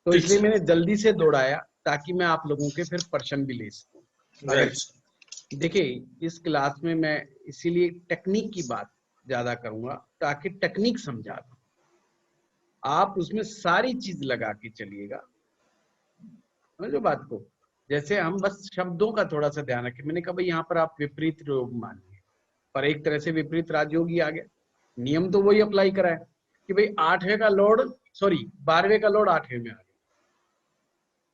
तो ठीक इसलिए सर, मैंने जल्दी से दौड़ाया ताकि मैं आप लोगों के फिर प्रश्न भी ले सकूं। अगर राइट सर, देखिए इस क्लास में मैं इसीलिए टेक्निक की बात ज्यादा करूंगा ताकि टेक्निक समझा दूं, आप उसमें सारी चीज लगा के चलिएगा, समझो बात को। जैसे हम बस शब्दों का थोड़ा सा ध्यान रखें। मैंने कहा भाई यहाँ पर आप विपरीत योग मानिए, पर एक तरह से विपरीत राजयोग ही आ गया। नियम तो वही अप्लाई करा है कि भाई 8वें का लॉर्ड, सॉरी 12वें का लॉर्ड 8वें में आ गया,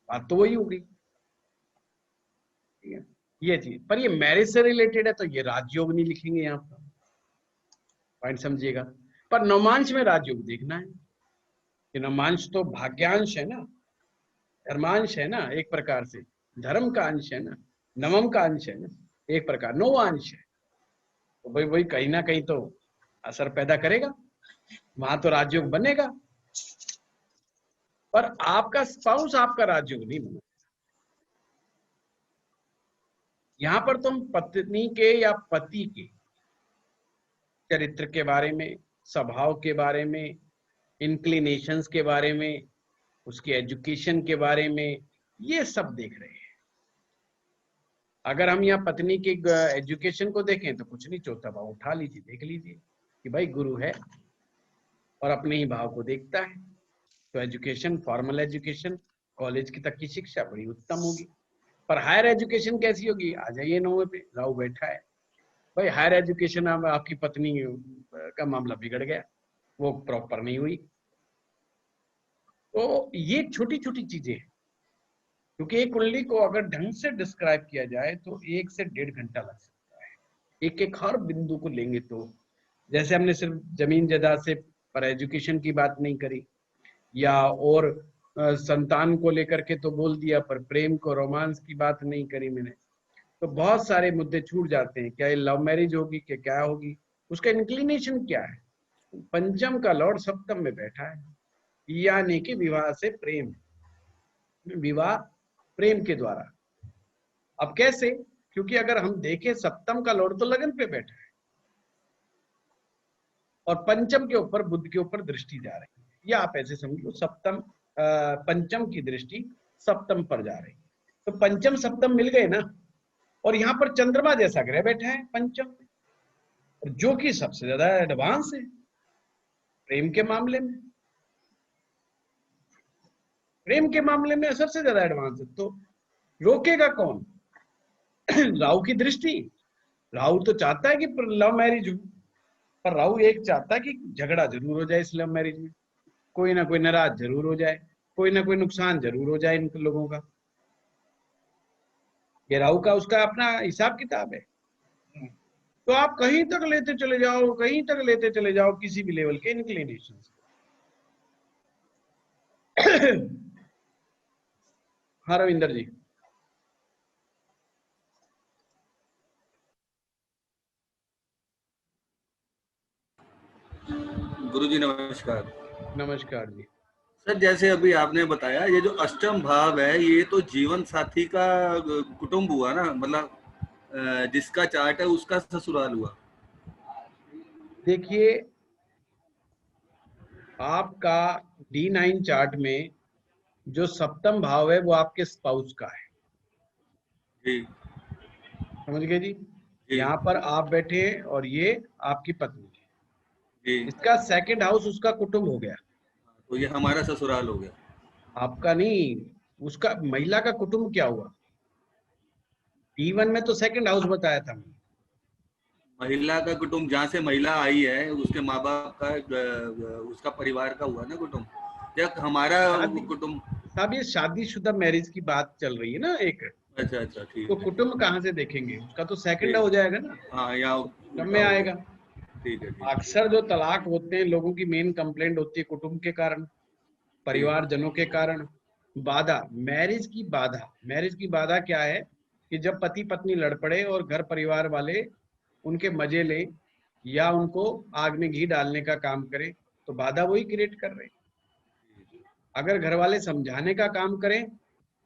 बात तो वही होगी। ठीक है, ये चीज, पर ये मैरिज से रिलेटेड है तो ये राजयोग नहीं लिखेंगे यहाँ पर, पॉइंट समझिएगा। पर नवमांश में राजयोग देखना है कि नवमांश तो भाग्यांश है ना, धर्मांश है ना, एक प्रकार से धर्म का अंश है ना, नवम का अंश है ना, एक प्रकार नौवांश है। तो भाई वही कहीं ना कहीं तो असर पैदा करेगा, वहां तो राजयोग बनेगा। पर आपका स्पाउस आपका राजयोग नहीं बना। यहां पर तुम पत्नी के या पति के चरित्र के बारे में, स्वभाव के बारे में, इंक्लिनेशंस के बारे में, उसके एजुकेशन के बारे में, ये सब देख रहे हैं। अगर हम यहाँ पत्नी के एजुकेशन को देखें तो कुछ नहीं, चौथा भाव उठा लीजिए, देख लीजिए कि भाई गुरु है और अपने ही भाव को देखता है, तो एजुकेशन, फॉर्मल एजुकेशन, कॉलेज की तक की शिक्षा बड़ी उत्तम होगी। पर हायर एजुकेशन कैसी होगी? आ जाइए 9वें पे, राहु बैठा है भाई। हायर एजुकेशन आपकी पत्नी का मामला बिगड़ गया, वो प्रॉपर नहीं हुई। तो ये छोटी छोटी चीजें हैं, क्योंकि एक कुंडली को अगर ढंग से डिस्क्राइब किया जाए तो 1 से 1.5 घंटा लग सकता है, एक एक हर बिंदु को लेंगे तो। जैसे हमने सिर्फ जमीन जायदाद से पर एजुकेशन की बात नहीं करी, या और संतान को लेकर के तो बोल दिया, पर प्रेम को, रोमांस की बात नहीं करी मैंने। तो बहुत सारे मुद्दे छूट जाते हैं। क्या ये लव मैरिज होगी कि क्या होगी, उसका इंक्लिनेशन क्या है। पंचम का लॉर्ड सप्तम में बैठा है, यानी कि विवाह से प्रेम, विवाह प्रेम के द्वारा। अब कैसे? क्योंकि अगर हम देखें सप्तम का लॉर्ड तो लगन पे बैठा है और पंचम के ऊपर, बुध के ऊपर दृष्टि जा रही है, या आप ऐसे समझो सप्तम पंचम की दृष्टि सप्तम पर जा रही है, तो पंचम सप्तम मिल गए ना। और यहाँ पर चंद्रमा जैसा ग्रह बैठा है पंचम में, जो कि सबसे ज्यादा एडवांस है प्रेम के मामले में, प्रेम के मामले में सबसे ज्यादा एडवांस है। तो रोकेगा कौन? राहु की दृष्टि। राहु तो चाहता है कि लव मैरिज हो, पर राहु एक चाहता है कि झगड़ा जरूर हो जाए इस लव मैरिज में, कोई ना कोई नाराज जरूर हो जाए, कोई ना कोई नुकसान जरूर हो जाए इन लोगों का। ये राहु का उसका अपना हिसाब किताब है। तो आप कहीं तक लेते चले जाओ, कहीं तक लेते चले जाओ, किसी भी लेवल के इंक्लिनेशन। हाँ रविंदर जी। गुरुजी नमस्कार। नमस्कार जी। सर जैसे अभी आपने बताया, ये जो अष्टम भाव है ये तो जीवन साथी का कुटुंब हुआ ना, मतलब जिसका चार्ट है उसका ससुराल हुआ। देखिए आपका D9 चार्ट में जो सप्तम भाव है वो आपके स्पाउस का है, जी समझ गए जी। जी यहाँ पर आप बैठे हैं और ये आपकी पत्नी है, जी, इसका सेकंड हाउस उसका कुटुंब हो गया, तो ये हमारा ससुराल हो गया। आपका नहीं। उसका महिला का कुटुंब क्या हुआ? D1 में तो सेकंड हाउस बताया था मैंने। महिला का कुटुंब जहाँ से महिला आई है उसके माँ बाप का उसका परिवार का हुआ ना कुटुंब, या हमारा कुटुंब? साहब ये शादीशुदा मैरिज की बात चल रही है ना एक। अच्छा अच्छा, ठीक तो है। कुटुंब कहाँ से देखेंगे? उसका तो सेकंड हो जाएगा ना। हाँ, यहाँ कब में आएगा? ठीक है। अक्सर जो तलाक होते हैं लोगों की मेन कंप्लेंट होती है कुटुंब के कारण, परिवारजनों के कारण। बाधा, मैरिज की बाधा क्या है कि जब पति पत्नी लड़ पड़े और घर परिवार वाले उनके मजे ले या उनको आग में घी डालने का काम करे, तो बाधा वही क्रिएट कर रहे हैं। अगर घर वाले समझाने का काम करें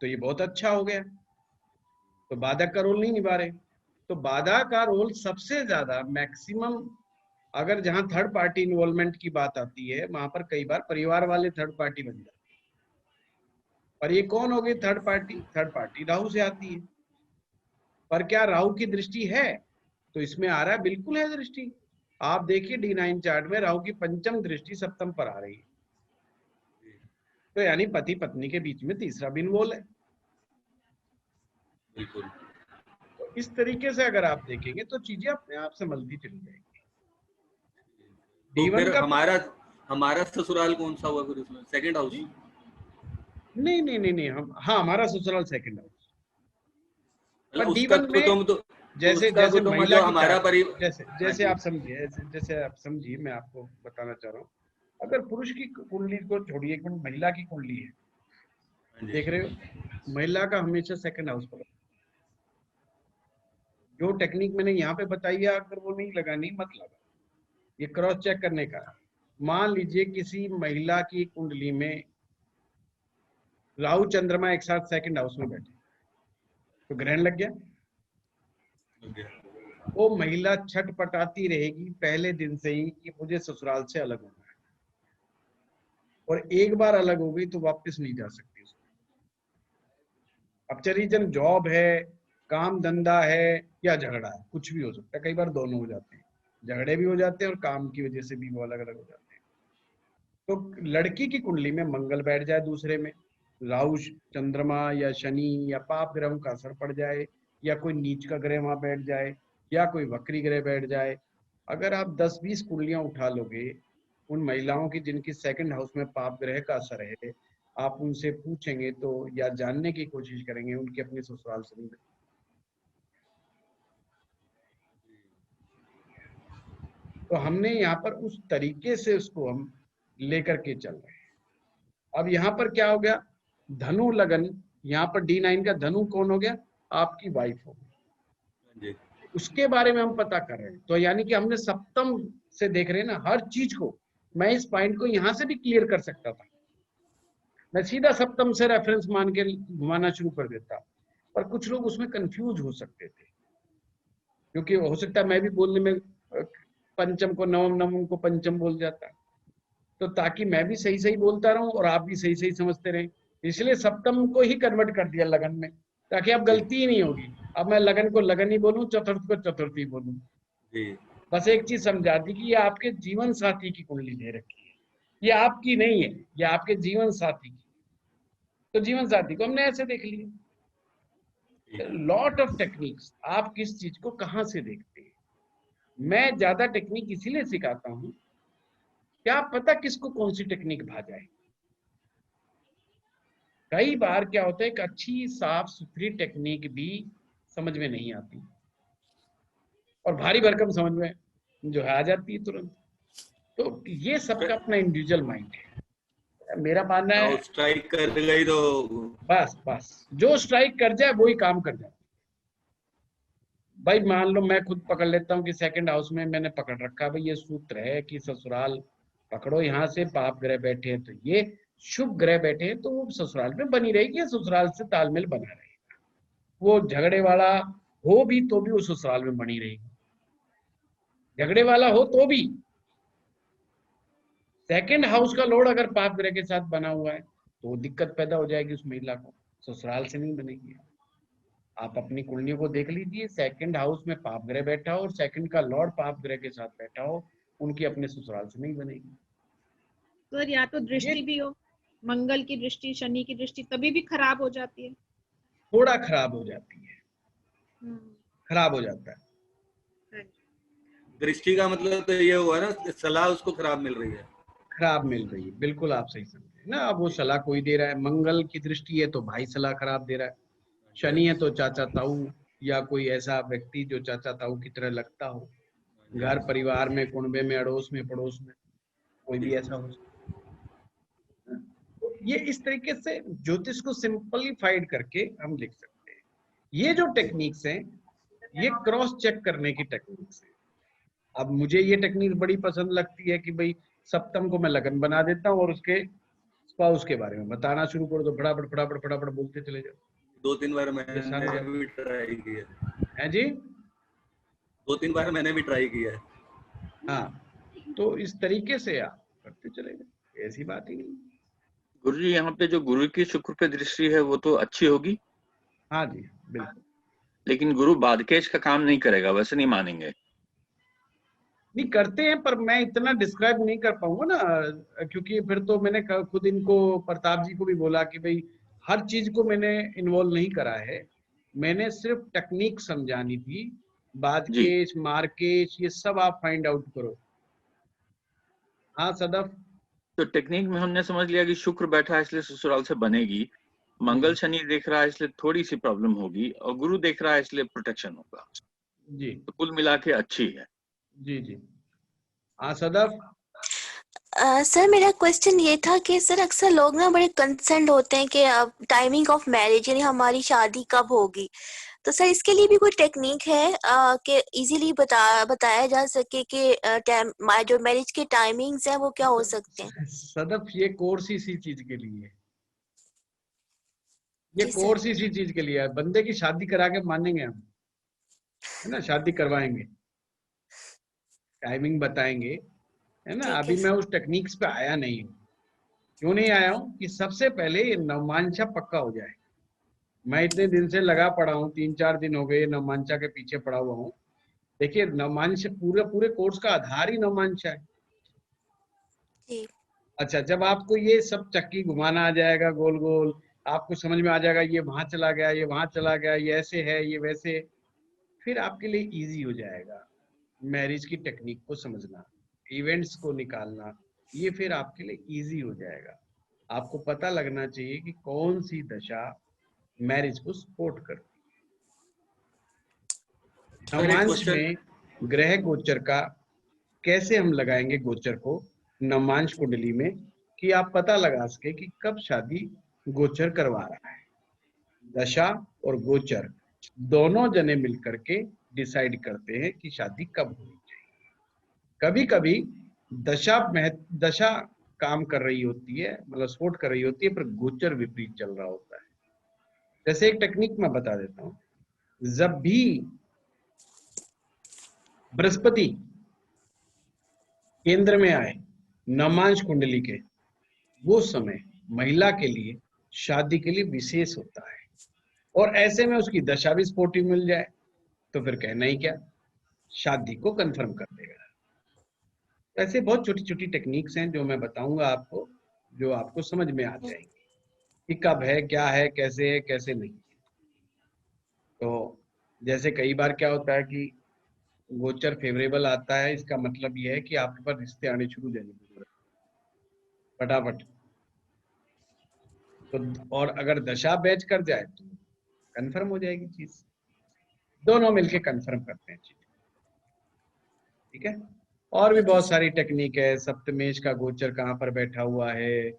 तो ये बहुत अच्छा हो गया, तो बाधा का रोल नहीं निभा रहे। तो बाधा का रोल सबसे ज्यादा मैक्सिमम, अगर जहां थर्ड पार्टी इन्वॉल्वमेंट की बात आती है वहां पर कई बार परिवार वाले थर्ड पार्टी बन जाते हैं। पर ये कौन हो गई third party? Third party Rahu से आती है। पर क्या राहु की दृष्टि है? तो इसमें आ रहा है, बिल्कुल है दृष्टि। आप देखिए D9 चार्ट में राहु की पंचम दृष्टि सप्तम पर आ रही है, तो यानी पति पत्नी के बीच में तीसरा भी इन्वॉल्व है। बिल्कुल। तो इस तरीके से अगर आप देखेंगे तो चीजें अपने आप संभलती चली जाएंगी। तो D1 फिर का हमारा ससुराल कौन सा हुआ फिर इसमें? Second house? नहीं, हम हाँ, हमारा ससुराल सेकंड हाउस। पर उसका D1 में कुटुंब तो जैसे उसका जैसे कुटुंब महिला जो की हमारा चार्ट, परिवार। जैसे हाँ जैसे जी, आप समझिए, मैं आपको बताना चाह रहा हूँ। अगर पुरुष की कुंडली को छोड़िए, एक मिनट, महिला की कुंडली है, हाँ जी। देख रहे हो, महिला का हमेशा सेकंड हाउस पर। जो टेक्निक मैंने यहाँ पे बताई है, अगर वो नहीं लगानी मत लगा, ये क्रॉस चेक करने का। मान लीजिए किसी महिला की कुंडली में राहु चंद्रमा एक साथ सेकंड हाउस में बैठे, तो ग्रहण लग गया। Okay. वो महिला छटपटाती रहेगी पहले दिन से ही कि मुझे ससुराल से अलग होना है, और एक बार अलग हो गई तो वापस नहीं जा सकती उसको। अब रीजन जॉब है, काम धंधा है या झगड़ा है, कुछ भी हो सकता है। कई बार दोनों हो जाते हैं, झगड़े भी हो जाते हैं और काम की वजह से भी वो अलग अलग हो जाते हैं। तो लड़की की कुंडली में मंगल बैठ जाए दूसरे में, राहु चंद्रमा या शनि या पाप ग्रहों का असर पड़ जाए, या कोई नीच का ग्रह वहां बैठ जाए, या कोई वक्री ग्रह बैठ जाए। अगर आप 10-20 कुंडलियां उठा लोगे उन महिलाओं की जिनकी सेकंड हाउस में पाप ग्रह का असर है, आप उनसे पूछेंगे तो या जानने की कोशिश करेंगे, उनके अपने ससुराल से नहीं बने। तो हमने यहाँ पर उस तरीके से उसको हम लेकर के चल रहे हैं। अब यहाँ पर क्या हो गया, धनु लगन, यहाँ पर D9 का धनु कौन हो गया? आपकी वाइफ हो गई। उसके बारे में हम पता कर रहे हैं, तो यानी कि हमने सप्तम से देख रहे हैं ना हर चीज को। मैं इस पॉइंट को यहां से भी क्लियर कर सकता था, मैं सीधा सप्तम से रेफरेंस मान के घुमाना शुरू कर देता, पर कुछ लोग उसमें कंफ्यूज हो सकते थे, क्योंकि हो सकता है मैं भी बोलने में पंचम को नवम, नवम को पंचम बोल जाता। तो ताकि मैं भी सही सही बोलता रहूं और आप भी सही सही समझते रहें, इसलिए सप्तम को ही कन्वर्ट कर दिया लगन में, ताकि अब गलती ही नहीं होगी। अब मैं लगन को लगन ही बोलूं, चतुर्थ को चतुर्थ ही बोलूं। बस एक चीज समझा दी कि ये आपके जीवन साथी की कुंडली दे रखी है, ये आपकी नहीं है, ये आपके जीवन साथी की। तो जीवन साथी को हमने ऐसे देख लिया। लॉट ऑफ टेक्निक्स, आप किस चीज को कहां से देखते हैं। मैं ज्यादा टेक्निक इसीलिए सिखाता हूं, क्या पता किसको कौन सी टेक्निक भा जाए। कई बार क्या होता है, एक अच्छी साफ सुथरी टेक्निक भी समझ में नहीं आती, और भारी भरकम समझ में जो है आ जाती है तुरंत। तो ये सबका अपना इंडिविजुअल माइंड है। मेरा मानना है स्ट्राइक कर गई तो बस जो स्ट्राइक कर जाए वही काम कर जाए। भाई मान लो मैं खुद पकड़ लेता हूँ कि सेकंड हाउस में मैंने पकड़ रखा, भाई ये सूत्र है कि ससुराल पकड़ो, यहाँ से पाप ग्रह बैठे हैं तो ये शुभ ग्रह बैठे हैं तो वो ससुराल में बनी रहेगी, या ससुराल से तालमेल बना रहेगा। वो झगड़े वाला हो भी तो भी वो ससुराल में बनी रहेगी, झगड़े वाला हो तो भी। सेकंड हाउस का लॉर्ड अगर पाप ग्रह के साथ बना हुआ है तो वो दिक्कत पैदा हो जाएगी उस महिला को, ससुराल से नहीं बनेगी। आप अपनी कुंडलियों को देख लीजिए, सेकंड हाउस में पाप ग्रह बैठा हो और सेकंड का लॉर्ड पाप ग्रह के साथ बैठा हो, उनकी अपने ससुराल से नहीं बनेगी। सर या तो दृष्टि भी हो, मंगल की दृष्टि, शनि की दृष्टि तभी भी खराब हो जाती है? थोड़ा खराब हो जाती है, खराब हो जाता है। दृष्टि का मतलब तो ये हुआ ना, सलाह उसको खराब मिल रही है। खराब मिल रही है, बिल्कुल आप सही समझे ना। अब वो सलाह कोई दे रहा है, मंगल की दृष्टि है तो भाई सलाह खराब दे रहा है, शनि है तो चाचा ताऊ या कोई ऐसा व्यक्ति जो चाचा ताऊ की तरह लगता हो, घर परिवार में, कुनबे में, अड़ोस में, पड़ोस में कोई भी ऐसा हो सकता है। तो ये इस तरीके से ज्योतिष को सिंपलीफाइड करके हम लिख सकते हैं। ये जो टेक्निक्स हैं ये क्रॉस चेक करने की टेक्निक्स हैं। अब मुझे ये टेक्निक बड़ी पसंद लगती है कि भाई सप्तम को मैं लगन बना देता हूँ और उसके स्पाउस के बारे में बताना शुरू कर दो, फटाफट फटाफट फटाफट बोलते चले जाओ। 2-3 बार मैंने भी ट्राई किया है जी, 2-3 बार मैंने भी ट्राई किया है। हाँ, तो इस तरीके से आप करते चले जाओ, ऐसी बात ही नहीं। गुरु जी, यहाँ पे जो गुरु की शुक्र पे दृष्टि है वो तो अच्छी होगी। हाँ जी बिल्कुल। लेकिन गुरु बादकेश का काम नहीं करेगा, वैसे नहीं मानेंगे। नहीं करते हैं, पर मैं इतना डिस्क्राइब नहीं कर पाऊंगा ना, क्योंकि फिर तो मैंने खुद इनको, प्रताप जी को भी बोला कि भाई हर चीज को मैंने इन्वॉल्व नहीं करा है, मैंने सिर्फ टेक्निक समझानी थी। बादकेश, मार्केश, ये सब आप फाइंड आउट करो। हाँ सदफ। तो टेक्निक में हमने समझ लिया कि शुक्र बैठा है इसलिए ससुराल से बनेगी, मंगल शनि देख रहा है इसलिए थोड़ी सी प्रॉब्लम होगी, और गुरु देख रहा है इसलिए प्रोटेक्शन होगा जी। तो कुल मिला के अच्छी है। जी जी। हाँ सदफ। सर मेरा क्वेश्चन ये था कि सर अक्सर लोग ना बड़े कंसर्न होते हैं कि अब टाइमिंग ऑफ मैरिज यानी हमारी शादी कब होगी, तो सर इसके लिए भी कोई टेक्निक है कि इजीली बताया जा सके कि जो मैरिज के टाइमिंग्स हैं वो क्या हो सकते हैं? सदफ ये कोर्स इसी चीज के लिए है, ये जी सर। कोर्स इसी चीज के लिए है। बंदे की शादी करा के मानेंगे हम, है ना, शादी करवाएंगे, टाइमिंग बताएंगे, है ना। ठीक है अभी मैं सर। उस टेक्निक्स पे आया नहीं हूँ। क्यों नहीं आया हूँ कि सबसे पहले ये नवमांशा पक्का हो जाए। मैं इतने दिन से लगा पड़ा हूँ, 3-4 दिन हो गए नवमांशा के पीछे पड़ा हुआ हूँ। देखिए नवमांश पूरे कोर्स का आधार ही नवमांशा है। जी। अच्छा, जब आपको ये सब चक्की घुमाना आ जाएगा गोल गोल, आपको समझ में आ जाएगा ये वहां चला गया, ये वहां चला गया, ये ऐसे है, ये वैसे, फिर आपके लिए इजी हो जाएगा मैरिज की टेक्निक को समझना, इवेंट्स को निकालना, ये फिर आपके लिए इजी हो जाएगा। आपको पता लगना चाहिए कि कौन सी दशा मैरिज को सपोर्ट करती है। नवमांश में ग्रह गोचर का कैसे हम लगाएंगे गोचर को नवमांश कुंडली में, कि आप पता लगा सके कि कब शादी गोचर करवा रहा है। दशा और गोचर दोनों जने मिलकर के डिसाइड करते हैं कि शादी कब होनी चाहिए। कभी कभी दशा काम कर रही होती है, मतलब सपोर्ट कर रही होती है, पर गोचर विपरीत चल रहा होता है। जैसे एक टेक्निक मैं बता देता हूँ, जब भी बृहस्पति केंद्र में आए नवमांश कुंडली के, वो समय महिला के लिए शादी के लिए विशेष होता है। और ऐसे में उसकी दशा भी सपोर्टिव मिल जाए तो फिर कहना ही क्या, शादी को कंफर्म कर देगा। ऐसे बहुत छोटी छोटी टेक्निक्स हैं जो मैं बताऊंगा आपको, जो आपको समझ में आ जाएंगी कि कब है, क्या है, कैसे नहीं। तो जैसे कई बार क्या होता है कि गोचर फेवरेबल आता है, इसका मतलब यह है कि आपके पास रिश्ते आने शुरू हो जाएंगे फटाफट। तो और अगर दशा बैच कर जाए तो कंफर्म हो जाएगी चीज। दोनों मिलके कंफर्म करते हैं चीज, ठीक है। और भी बहुत सारी टेक्निक है। सप्तमेश का गोचर कहाँ पर बैठा हुआ है,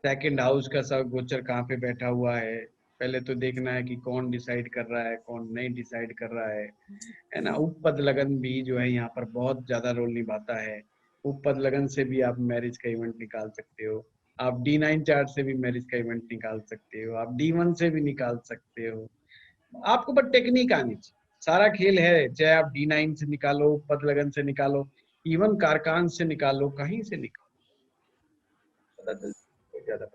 सेकंड हाउस का सब गोचर कहाँ पे बैठा हुआ है, पहले तो देखना है कि कौन डिसाइड कर रहा है, कौन नहीं डिसाइड कर रहा है ना। उपपद लगन भी जो है यहाँ पर बहुत ज्यादा रोल निभाता है। उपपद लगन से भी आप मैरिज का इवेंट निकाल सकते हो, आप D9 चार्ट से भी मैरिज का इवेंट निकाल सकते हो, आप D1 से भी निकाल सकते हो। आपको बस टेक्निक आनी चाहिए, सारा खेल है। चाहे आप D9 से निकालो, उपपद लगन से निकालो, इवन कारकान से निकालो, कहीं से निकालो, ज्यादा।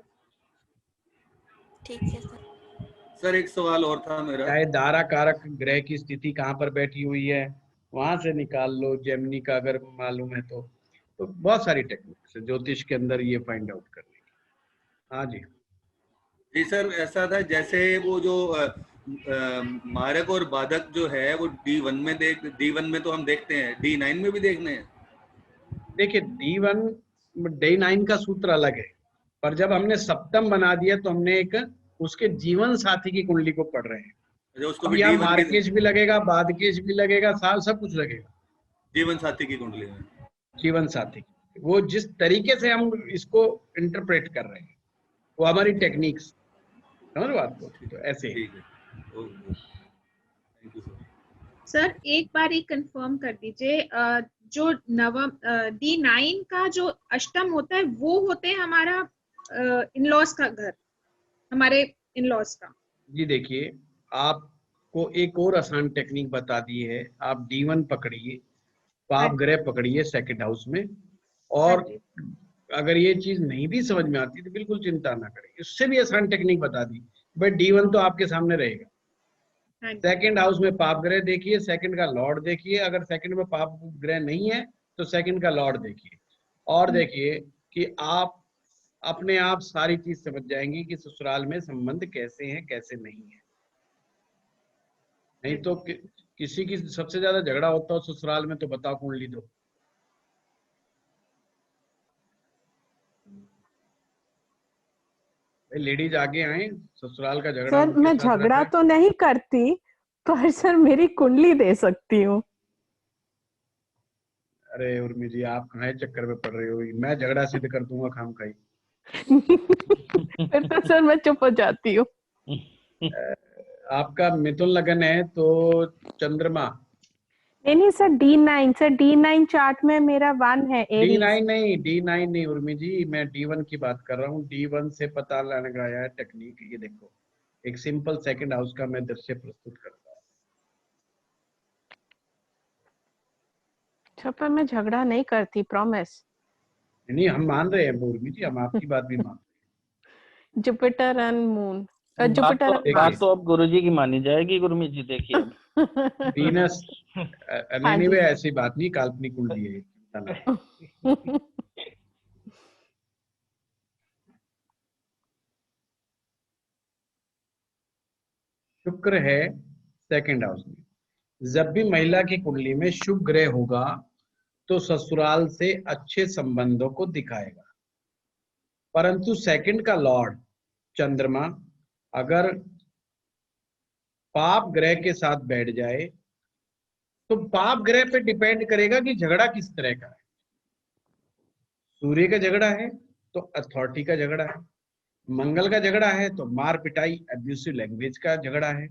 ठीक है सर एक सवाल और था मेरा। चाहे दारा कारक ग्रह की स्थिति कहाँ पर बैठी हुई है वहां से निकाल लो, जेमिनी का अगर मालूम है तो बहुत सारी टेक्निक्स है ज्योतिष के अंदर ये फाइंड आउट करने की। हाँ जी जी सर, ऐसा था जैसे वो जो मारक और बाधक जो है वो D1 में तो हम देखते हैं, D9 में भी देखने हैं। देखिए D1 D9 का सूत्र अलग है, पर जब हमने सप्तम बना दिया तो हमने एक उसके जीवन साथी की कुंडली को पढ़ रहे हैं। अच्छा, उसको अब भी यहाँ D1 के मार्केज भी लगेगा, बादकेज भी लगेगा, साल सब कुछ लगेगा। जीवन साथी की कुंडली में जीवन साथी वो जिस तरीके से हम इसको इंटरप्रेट कर रहे हैं वो हमारी टेक्निक्स, समझ बात को, तो ऐसे ठीक है। Okay, thank you sir. Sir एक बार ये कंफर्म कर दीजिए, जो D9 का जो अष्टम होता है वो होते हैं हमारा इन-लॉज का घर, हमारे इन-लॉज का। जी देखिए, आपको एक और आसान टेक्निक बता दी है। आप D1 पकड़िए, पाप ग्रह पकड़िए सेकंड हाउस में, और अगर ये चीज नहीं भी समझ में आती तो बिल्कुल चिंता ना करें, इससे भी आसान टेक्निक बता दी। बट D1 तो आपके सामने रहेगा। सेकंड हाउस में पाप ग्रह देखिए, सेकंड का लॉर्ड देखिए, अगर सेकंड में पाप ग्रह नहीं है तो सेकंड का लॉर्ड देखिए, और देखिए कि आप अपने आप सारी चीज समझ जाएंगी कि ससुराल में संबंध कैसे हैं कैसे नहीं है। नहीं तो किसी की सबसे ज्यादा झगड़ा होता हो ससुराल में तो बताओ कुंडली दो। लेडीज आगे आए, ससुराल का झगड़ा सर मैं झगड़ा तो नहीं करती, पर सर मेरी कुंडली दे सकती हूँ। अरे उर्मी जी, आप कहाँ चक्कर में पड़ रही हो, मैं झगड़ा सिद्ध कर दूंगा खाम खाई। फिर तो सर मैं चुप हो जाती हूँ। आपका मिथुन लगन है तो चंद्रमा। नहीं sir D9, sir D9 chart में मेरा 1 है एरीज। D9 नहीं उर्मी जी, मैं D1 की बात कर रहा हूँ। D1 से पता लगाया है टेक्निक। ये देखो, एक सिंपल सेकंड हाउस का मैं दृश्य प्रस्तुत करता हूँ। अच्छा, पर मैं झगड़ा नहीं करती, प्रॉमिस। नहीं, हम मान रहे हैं उर्मी जी, हम आपकी बात भी मान रहे हैं। जुपिटर एंड मून, बात तो अब गुरुजी की मानी जाएगी गुरुमी जी। देखिए अब वीनस नहीं, ऐसी बात नहीं, काल्पनिक कुंडली है, चिंता ना। शुक्र है सेकंड हाउस में। जब भी महिला की कुंडली में शुभ ग्रह होगा तो ससुराल से अच्छे संबंधों को दिखाएगा, परंतु सेकंड का लॉर्ड चंद्रमा अगर पाप ग्रह के साथ बैठ जाए तो पाप ग्रह पे डिपेंड करेगा कि झगड़ा किस तरह का है। सूर्य का झगड़ा है तो अथॉरिटी का झगड़ा है, मंगल का झगड़ा है तो मार पिटाई एब्यूसिव लैंग्वेज का झगड़ा है,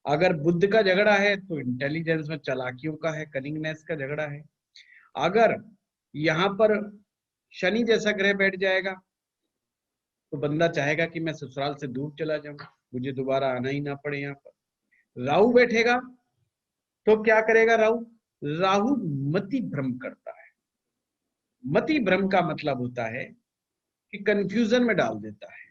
अगर बुध का झगड़ा है तो इंटेलिजेंस में चालाकियों का है, कनिंगनेस का झगड़ा है। अगर यहाँ पर शनि जैसा ग्रह बैठ जाएगा तो बंदा चाहेगा कि मैं ससुराल से दूर चला जाऊं, मुझे दोबारा आना ही ना पड़े। यहाँ पर राहु बैठेगा तो क्या करेगा राहु मति भ्रम करता है। मति भ्रम का मतलब होता है कि कंफ्यूजन में डाल देता है।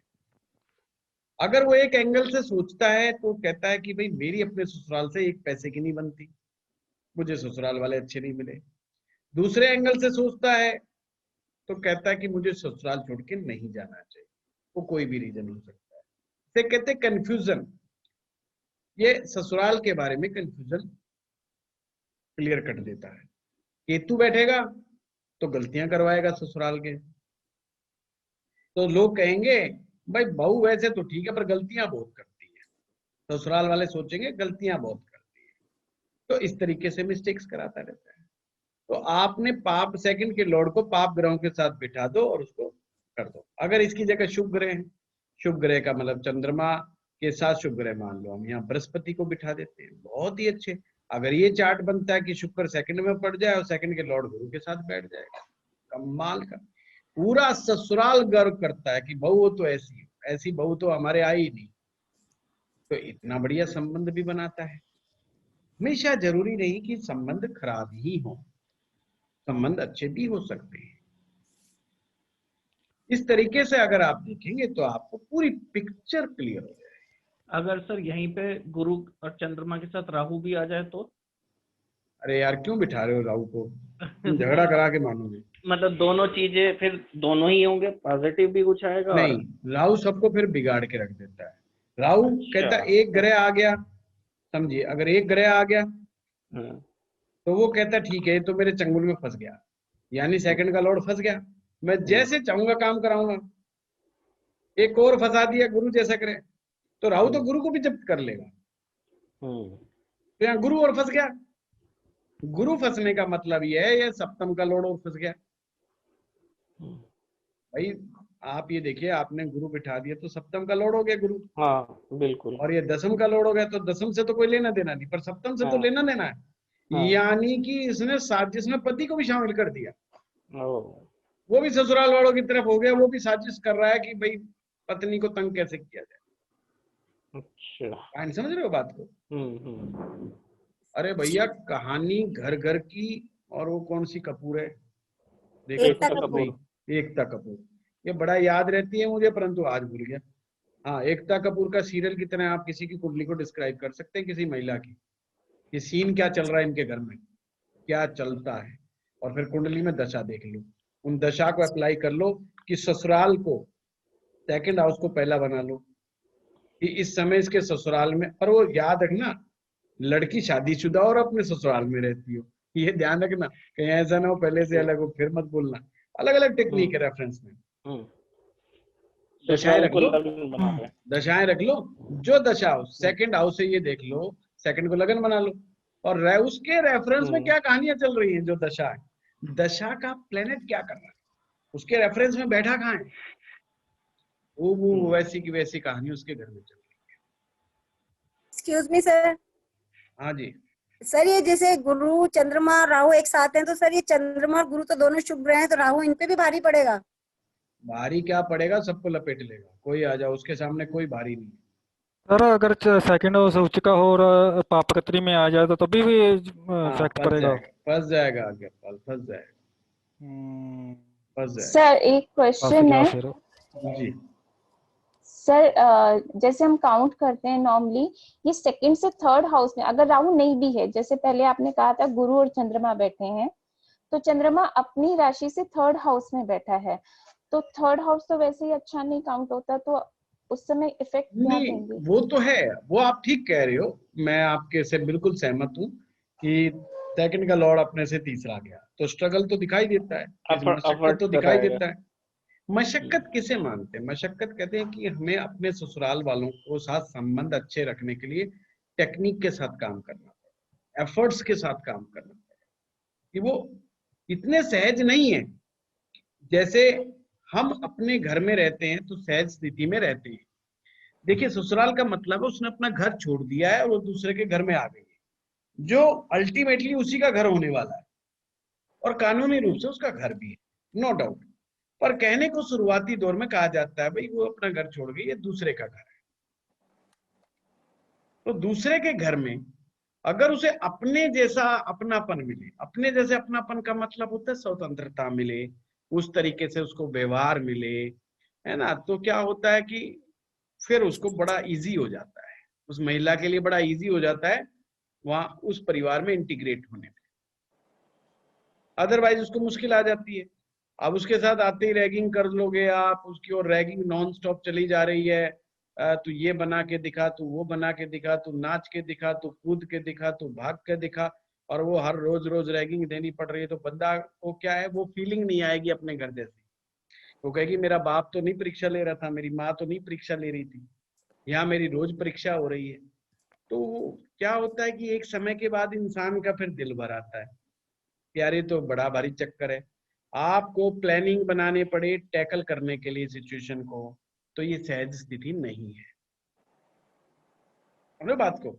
अगर वो एक एंगल से सोचता है तो कहता है कि भाई मेरी अपने ससुराल से एक पैसे की नहीं बनती, मुझे ससुराल वाले अच्छे नहीं मिले। दूसरे एंगल से सोचता है तो कहता है कि मुझे ससुराल छोड़ के नहीं जाना चाहिए, वो कोई भी रीजन हो सकता है। इसे कहते हैं कंफ्यूजन। ये ससुराल के बारे में कंफ्यूजन क्लियर कर देता है। केतु बैठेगा तो गलतियां करवाएगा ससुराल के, तो लोग कहेंगे भाई बहू वैसे तो ठीक है पर गलतियां बहुत करती है, ससुराल वाले सोचेंगे गलतियां बहुत करती है, तो इस तरीके से मिस्टेक्स कराता रहता है। तो आपने पाप सेकंड के लॉर्ड को पाप ग्रहों के साथ बिठा दो और उसको कर दो। अगर इसकी जगह शुभ ग्रह है, शुभ ग्रह का मतलब चंद्रमा के साथ शुभ ग्रह मान लो, हम यहाँ बृहस्पति को बिठा देते हैं, बहुत ही अच्छे। अगर ये चार्ट बनता है कि शुक्र सेकंड में पड़ जाए और सेकंड के लॉर्ड गुरु के साथ बैठ जाएगा, कमाल का। पूरा ससुराल गर्व करता है कि बहू तो ऐसी बहू तो हमारे आई ही नहीं। तो इतना बढ़िया संबंध भी बनाता है। हमेशा जरूरी नहीं कि संबंध खराब ही हो, संबंध अच्छे भी हो सकते हैं। इस तरीके से अगर आप देखेंगे तो आपको पूरी पिक्चर क्लियर हो जाएगी। अगर सर यहीं पे गुरु और चंद्रमा के साथ राहु भी आ जाए तो? अरे यार क्यों बिठा रहे हो राहु को, तुम झगड़ा करा के मानोगे। मतलब दोनों चीजें फिर दोनों ही होंगे, पॉजिटिव भी कुछ आएगा और नहीं, राहु सबको फिर बिगाड़ के रख देता है। राहु कहता है एक ग्रह आ गया, समझिए अगर एक ग्रह आ गया तो वो कहता ठीक है तो मेरे चंगुल में फंस गया, यानी सेकंड का लॉर्ड फंस गया, मैं जैसे चाहूंगा काम कराऊंगा। एक और फंसा दिया गुरु जैसा ग्रह, तो राहु तो गुरु को भी जब्त कर लेगा। तो यहाँ गुरु और फंस गया। गुरु फंसने का मतलब ये है ये सप्तम का लॉर्ड और फंस गया। भाई आप ये देखिए, आपने गुरु बिठा दिया तो सप्तम का लॉर्ड हो गया गुरु। हाँ बिल्कुल। और ये दसम का लॉर्ड हो गया, तो दसम से तो कोई लेना देना नहीं, पर सप्तम से तो लेना देना है। यानी कि इसने साजिश में पति को भी शामिल कर दिया। वो भी ससुराल वालों की तरफ हो गया, वो भी साजिश कर रहा है कि भाई पत्नी को तंग कैसे किया जाए। अच्छा, समझ रहे हो बात को? अरे भैया कहानी घर घर की, और वो कौन सी कपूर है, एकता कपूर। एकता कपूर, ये बड़ा याद रहती है मुझे, परंतु आज भूल गया। हाँ, एकता कपूर का सीरियल की तरह आप किसी की कुंडली को डिस्क्राइब कर सकते हैं, किसी महिला की, ये सीन क्या चल रहा है इनके घर में, क्या चलता है, और फिर कुंडली में दशा देख लो, उन दशा को अप्लाई कर लो कि ससुराल को सेकंड हाउस को पहला बना लो कि इस समय इसके ससुराल में, पर वो याद रखना लड़की शादीशुदा और अपने ससुराल में रहती हो, ये ध्यान रखना, कहीं ऐसा ना हो पहले से अलग हो, फिर मत बोलना। अलग अलग टेक्निक है रेफरेंस में। दशाएं रख लो, दशाएं रख लो, जो दशा हो सेकंड हाउस से ये देख लो, सेकंड को लगन बना लो, और उसके रेफरेंस में क्या कहानियां चल रही हैं, जो दशा है, दशा का प्लेनेट क्या कर रहा है, उसके रेफरेंस में बैठा कहाँ है, वो वैसी की वैसी कहानी उसके घर में चल रही है। Excuse me sir. हाँ जी सर, ये जैसे गुरु चंद्रमा राहु एक साथ हैं, तो सर ये चंद्रमा और गुरु तो दोनों शुभ ग्रह हैं, तो राहु इन पे भी भारी पड़ेगा? भारी क्या पड़ेगा, सबको लपेट लेगा, कोई आ जाओ उसके सामने, कोई भारी नहीं। सर अगर सेकंड हाउस उच्च का हो और पापकत्री में आ जाए तो तभी भी इफेक्ट पड़ेगा? फंस जाएगा आगे, फंस जाएगा। सर एक क्वेश्चन है जी सर, जैसे हम काउंट करते हैं नॉर्मली, ये सेकंड से थर्ड हाउस में अगर राहु नहीं भी है, जैसे पहले आपने कहा था गुरु और चंद्रमा बैठे हैं, तो चंद्रमा अपनी राशि से थर्ड हाउस में बैठा है, तो थर्ड हाउस तो वैसे ही अच्छा नहीं काउंट होता, तो उस समय इफेक्ट क्या देंगे? वो तो है, वो आप ठीक कह रहे हो, मैं आपके से बिल्कुल सहमत हूँ कि सेकंड का लॉर्ड अपने से तीसरा गया तो स्ट्रगल तो दिखाई देता है, मशक्कत तो दिखाई देता है। मशक्कत किसे मानते हैं? मशक्कत कहते हैं कि हमें अपने ससुराल वालों को साथ संबंध अच्छे रखने के लिए टेक्निक के साथ काम करना पड़ेगा, एफर्ट्स के साथ काम करना पड़ेगा, कि वो इतने सहज नहीं है जैसे हम अपने घर में रहते हैं तो सहज स्थिति में रहते हैं। देखिए ससुराल का मतलब है उसने अपना घर छोड़ दिया है और वो दूसरे के घर में आ गई है, जो अल्टीमेटली उसी का घर होने वाला है और कानूनी रूप से उसका घर भी है, नो डाउट। पर कहने को शुरुआती दौर में कहा जाता है भाई वो अपना घर छोड़ गई, ये दूसरे का घर है। तो दूसरे के घर में अगर उसे अपने जैसा अपनापन मिले, अपने जैसे अपनापन का मतलब होता है स्वतंत्रता मिले, उस तरीके से उसको व्यवहार मिले, है ना, तो क्या होता है कि फिर उसको बड़ा इजी हो जाता है, उस महिला के लिए बड़ा इजी हो जाता है वहां उस परिवार में इंटीग्रेट होने में। अदरवाइज उसको मुश्किल आ जाती है। अब उसके साथ आते ही रैगिंग कर लोगे आप, उसकी और रैगिंग नॉन स्टॉप चली जा रही है, तू ये बना के दिखा, तू वो बना के दिखा, तू नाच के दिखा, तू कूद के दिखा, तू भाग के दिखा, और वो हर रोज रोज रैगिंग देनी पड़ रही है, तो बंदा को क्या है, वो फीलिंग नहीं आएगी अपने घर जैसी। वो कहेगी मेरा बाप तो नहीं परीक्षा ले रहा था, मेरी माँ तो नहीं परीक्षा ले रही थी, यहाँ मेरी रोज परीक्षा हो रही है। तो क्या होता है कि एक समय के बाद इंसान का फिर दिल भर आता है, यार ये तो बड़ा भारी चक्कर है। आपको प्लानिंग बनाने पड़े टैकल करने के लिए सिचुएशन को, तो ये सहज स्थिति नहीं है। समझो बात को?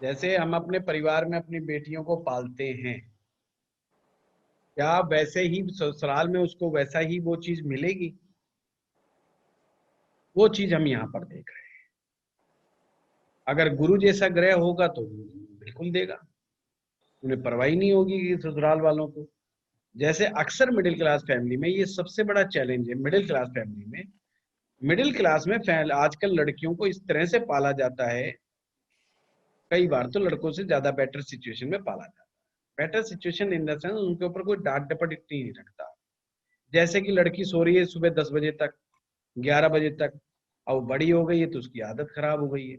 जैसे हम अपने परिवार में अपनी बेटियों को पालते हैं, क्या वैसे ही ससुराल में उसको वैसा ही वो चीज मिलेगी? वो चीज हम यहाँ पर देख रहे हैं। अगर गुरु जैसा ग्रह होगा तो बिल्कुल देगा, उन्हें परवाही नहीं होगी कि ससुराल वालों को। जैसे अक्सर मिडिल क्लास फैमिली में ये सबसे बड़ा चैलेंज है, मिडिल क्लास फैमिली में, मिडिल क्लास में आजकल लड़कियों को इस तरह से पाला जाता है, कई बार तो लड़कों से ज्यादा बेटर सिचुएशन में पाला जाता है। Better situation in the sense उनके ऊपर कोई डांट डपट इतनी नहीं रखता। जैसे कि लड़की सो रही है सुबह 10 बजे तक, 11 बजे तक, और बड़ी हो गई है तो उसकी आदत खराब हो गई है।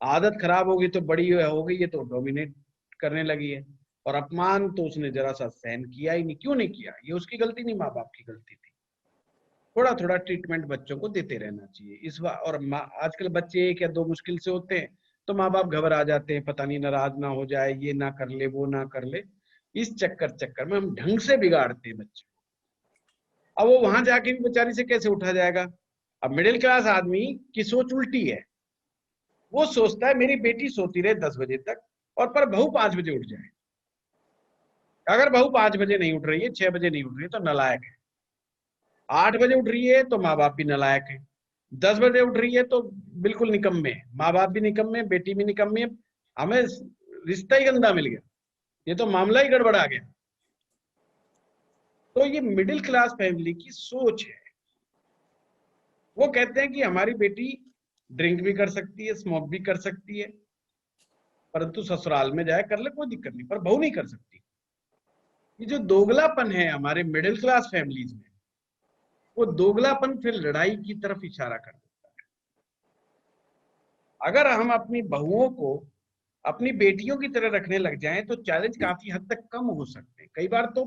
आदत खराब हो गई तो बड़ी हो गई है तो डोमिनेट करने लगी है, और अपमान तो उसने जरा सा सहन किया ही नहीं। क्यों नहीं किया? ये उसकी गलती नहीं, माँ बाप की गलती थी। थोड़ा थोड़ा ट्रीटमेंट बच्चों को देते रहना चाहिए इस बार। और आजकल बच्चे 1 या 2 मुश्किल से होते हैं तो माँ बाप घबरा जाते हैं, पता नहीं नाराज ना हो जाए, ये ना कर ले, वो ना कर ले। इस चक्कर में हम ढंग से बिगाड़ते हैं बच्चे को। अब वो वहां जाके भी बेचारी से कैसे उठा जाएगा? अब मिडिल क्लास आदमी की सोच उल्टी है। वो सोचता है मेरी बेटी सोती रहे 10 बजे तक, और पर बहू 5 बजे उठ जाए। अगर बहू 5 बजे नहीं उठ रही है, 6 बजे नहीं उठ रही है तो नालायक है। 8 बजे उठ रही है तो माँ बाप भी नालायक है। 10 बजे उठ रही है तो बिल्कुल निकम्मे, माँ बाप भी निकम्मे, बेटी भी निकम्मी। हमें रिश्ता ही गंदा मिल गया, ये तो मामला ही गड़बड़ा गया। तो ये मिडिल क्लास फैमिली की सोच है। वो कहते हैं कि हमारी बेटी ड्रिंक भी कर सकती है, स्मोक भी कर सकती है, परंतु ससुराल में जाए कर ले, कोई दिक्कत नहीं, पर बहू नहीं कर सकती। ये जो दोगलापन है हमारे मिडिल क्लास फैमिलीज में, वो दोगलापन फिर लड़ाई की तरफ इशारा कर देता है। अगर हम अपनी बहुओं को अपनी बेटियों की तरह रखने लग जाएं तो चैलेंज काफी हद तक कम हो सकते हैं। कई बार तो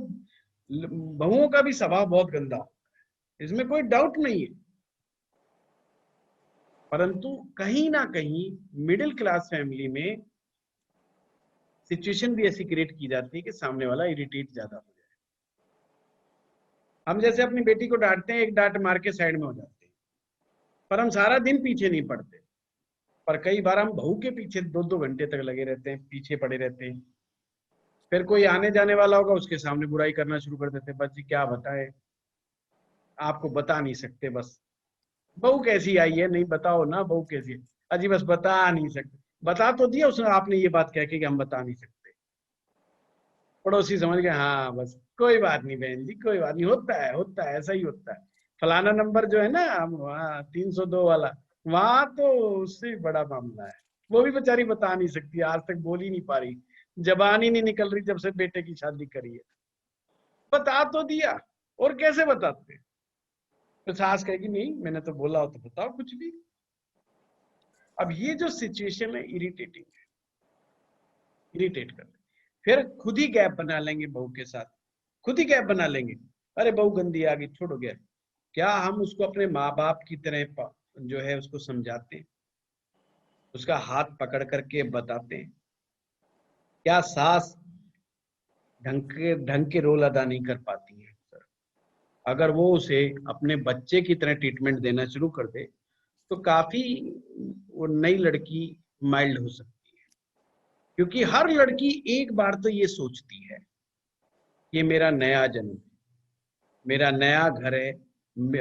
बहुओं का भी स्वभाव बहुत गंदा होता है, इसमें कोई डाउट नहीं है, परंतु कहीं ना कहीं मिडिल क्लास फैमिली में सिचुएशन भी ऐसी क्रिएट की जाती है कि सामने वाला इरिटेट ज्यादा हो जाए। हम जैसे अपनी बेटी को डांटते हैं, एक डांट मार के साइड में हो जाते हैं, पर हम सारा दिन पीछे नहीं पड़ते। पर कई बार हम बहू के पीछे 2-2 घंटे तक लगे रहते हैं, पीछे पड़े रहते हैं। फिर कोई आने जाने वाला होगा, उसके सामने बुराई करना शुरू कर देते हैं। बस जी क्या बताए, आपको बता नहीं सकते, बस बहू कैसी आई है, नहीं बताओ ना बहू कैसी है, अजी बस बता नहीं सकते। बता तो दिया उसने, आपने ये बात कह के कि हम बता नहीं सकते। पड़ोसी समझ गए, हाँ बस कोई बात नहीं बहन जी, कोई बात नहीं, होता है ऐसा ही होता है। फलाना नंबर जो है ना वहाँ 302 वाला, वहां तो उससे बड़ा मामला है। वो भी बेचारी बता नहीं सकती, आज तक बोल ही नहीं पा रही, जबान ही नहीं निकल रही जब से बेटे की शादी करी है। बता तो दिया, और कैसे बताते? तो सास कहेगी नहीं मैंने तो बोला हो तो बताओ कुछ भी। अब ये जो सिचुएशन है इरिटेटिंग है, इरिटेट कर, फिर खुद ही गैप बना लेंगे बहू के साथ, खुद ही गैप बना लेंगे। अरे बहू गंदी आ गई, छोड़ो गैप। क्या हम उसको अपने माँ बाप की तरह जो है उसको समझाते हैं, उसका हाथ पकड़ करके बताते हैं? क्या सास ढंग के रोल अदा नहीं कर पाती है? अगर वो उसे अपने बच्चे की तरह ट्रीटमेंट देना शुरू कर दे तो काफी वो नई लड़की माइल्ड हो सकती है। क्योंकि हर लड़की एक बार तो ये सोचती है ये मेरा नया जन्म है, मेरा नया घर है,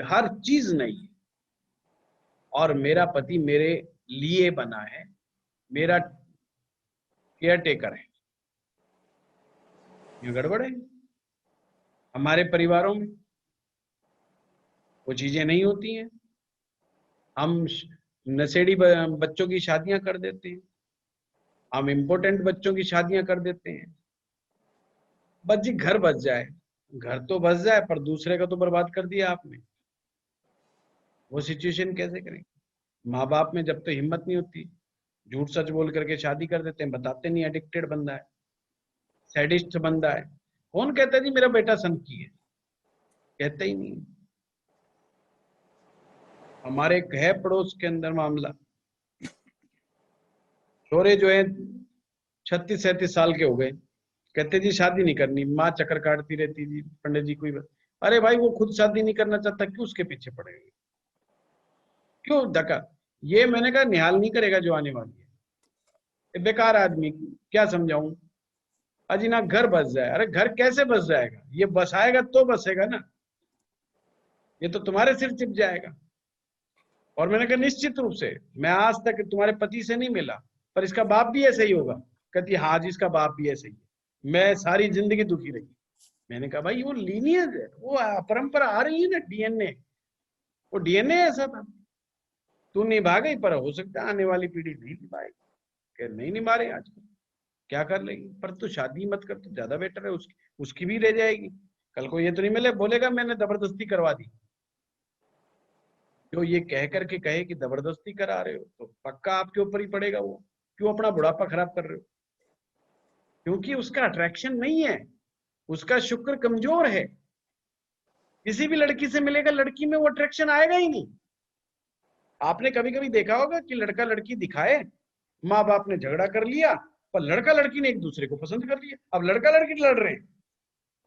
हर चीज नई है, और मेरा पति मेरे लिए बना है, मेरा केयर टेकर है। ये गड़बड़ है। हमारे परिवारों में वो चीजें नहीं होती हैं। हम नशेड़ी बच्चों की शादियां कर देते हैं, हम इम्पोर्टेंट बच्चों की शादियां कर देते हैं। बस जी घर बच जाए, घर तो बच जाए पर दूसरे का तो बर्बाद कर दिया आपने। वो सिचुएशन कैसे करेंगे? माँ बाप में जब तो हिम्मत नहीं होती, झूठ सच बोल करके शादी कर देते हैं, बताते नहीं एडिक्टेड बंदा है, सैडिस्ट बंदा है। कौन कहता है जी मेरा बेटा सनकी है? कहता ही नहीं। हमारे एक है पड़ोस के अंदर मामला, छोरे जो है 36-37 साल के हो गए, कहते जी शादी नहीं करनी, माँ चक्कर काटती रहती जी पंडित जी कोई बात। अरे भाई वो खुद शादी नहीं करना चाहता, क्यों उसके पीछे पड़ेगा, क्यों धक्का? ये मैंने कहा निहाल नहीं करेगा जो आने वाली है, बेकार आदमी, क्या समझाऊं? अजी ना घर बस जाए। अरे घर कैसे बस जाएगा? ये बसाएगा तो बसेगा ना, ये तो तुम्हारे सिर चिप जाएगा। और मैंने कहा निश्चित रूप से, मैं आज तक तुम्हारे पति से नहीं मिला, पर इसका बाप भी ऐसे ही होगा। कहती हाँ जी इसका बाप भी ऐसे ही है, मैं सारी जिंदगी दुखी रही। मैंने कहा भाई वो लीनियज है, वो परंपरा आ रही है ना, डीएनए, वो डीएनए ऐसा था। तू निभा गई, पर हो सकता है आने वाली पीढ़ी नहीं निभाएगी। नहीं निभा रहे आजकल। क्या कर लेगी, पर तू शादी मत कर तो ज्यादा बेटर है, उसकी भी रह जाएगी। कल को ये तो नहीं मिले बोलेगा मैंने जबरदस्ती करवा दी। जो ये कह करके कहे कि जबरदस्ती करा रहे हो तो पक्का आपके ऊपर ही पड़ेगा वो। क्यों अपना बुढ़ापा खराब कर रहे हो? क्योंकि उसका अट्रैक्शन नहीं है, उसका शुक्र कमजोर है। किसी भी लड़की से मिलेगा, लड़की में वो अट्रैक्शन आएगा ही नहीं। आपने कभी कभी देखा होगा कि लड़का लड़की दिखाए, माँ बाप ने झगड़ा कर लिया, पर लड़का लड़की ने एक दूसरे को पसंद कर लिया। अब लड़का लड़की लड़ रहे हैं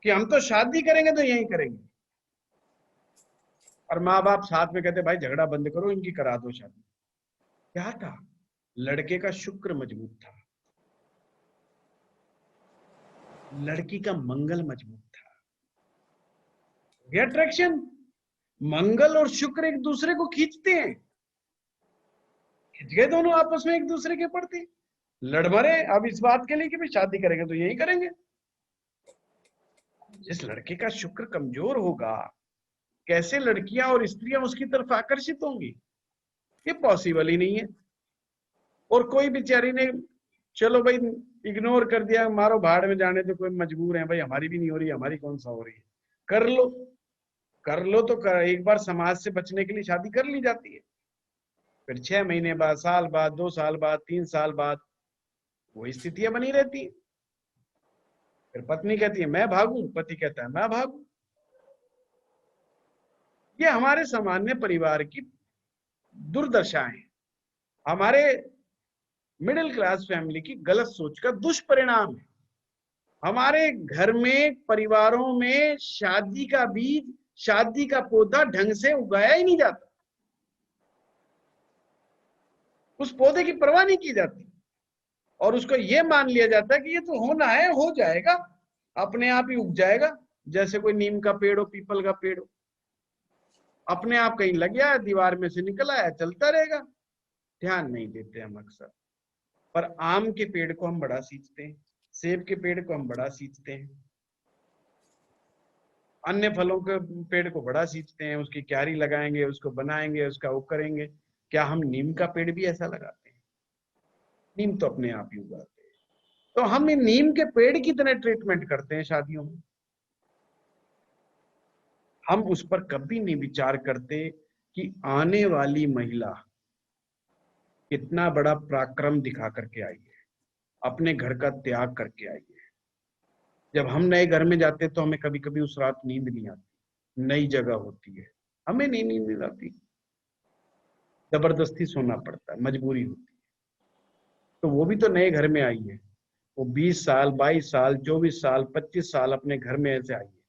कि हम तो शादी करेंगे तो यही करेंगे, और माँ बाप साथ में कहते भाई झगड़ा बंद करो, इनकी करा दो शादी। क्या था? लड़के का शुक्र मजबूत था, लड़की का मंगल मजबूत था। ये अट्रैक्शन, मंगल और शुक्र एक दूसरे को खींचते हैं, खिंच गए दोनों आपस में एक दूसरे के प्रति, लड़ मरे अब इस बात के लिए कि भाई शादी करेंगे तो यही करेंगे। जिस लड़के का शुक्र कमजोर होगा, कैसे लड़कियां और स्त्रियां उसकी तरफ आकर्षित होंगी? ये पॉसिबल ही नहीं है। और कोई बेचारी ने चलो भाई इग्नोर कर दिया, मारो भाड़ में जाने तो, कोई मजबूर है भाई, हमारी भी नहीं हो रही, हमारी कौन सा हो रही है, कर लो तो एक बार समाज से बचने के लिए शादी कर ली जाती है, फिर 6 महीने बाद, साल बाद, 2 साल बाद, 3 साल बाद वो स्थितियां बनी रहती है। फिर पत्नी कहती है मैं भागूं, पति कहता है मैं भागूं। ये हमारे सामान्य परिवार की दुर्दशा है, हमारे मिडिल क्लास फैमिली की गलत सोच का दुष्परिणाम है। हमारे घर में, परिवारों में शादी का बीज, शादी का पौधा ढंग से उगाया ही नहीं जाता, उस पौधे की परवाह नहीं की जाती, और उसको ये मान लिया जाता है कि ये तो होना है, हो जाएगा, अपने आप ही उग जाएगा। जैसे कोई नीम का पेड़ हो, पीपल का पेड़ हो, अपने आप कहीं लग गया, दीवार में से निकल आया, चलता रहेगा। ध्यान नहीं देते हम अक्सर। पर आम के पेड़ को हम बड़ा सींचते हैं, सेब के पेड़ को हम बड़ा सींचते हैं, अन्य फलों के पेड़ को बड़ा सींचते हैं, उसकी क्यारी लगाएंगे, उसको बनाएंगे, उसका वो करेंगे। क्या हम नीम का पेड़ भी ऐसा लगाते हैं? नीम तो अपने आप ही उगाते हैं। तो हम इन नीम के पेड़ की तरह ट्रीटमेंट करते हैं शादियों में। हम उस पर कभी नहीं विचार करते कि आने वाली महिला कितना बड़ा पराक्रम दिखा करके आई है, अपने घर का त्याग करके आई है। जब हम नए घर में जाते तो हमें कभी कभी उस रात नींद नहीं आती, नई जगह होती है, हमें नींद नहीं आती, जबरदस्ती सोना पड़ता है, मजबूरी होती है। तो वो भी तो नए घर में आई है, वो 20 साल, 22 साल, 24 साल, 25 साल अपने घर में ऐसे आई है,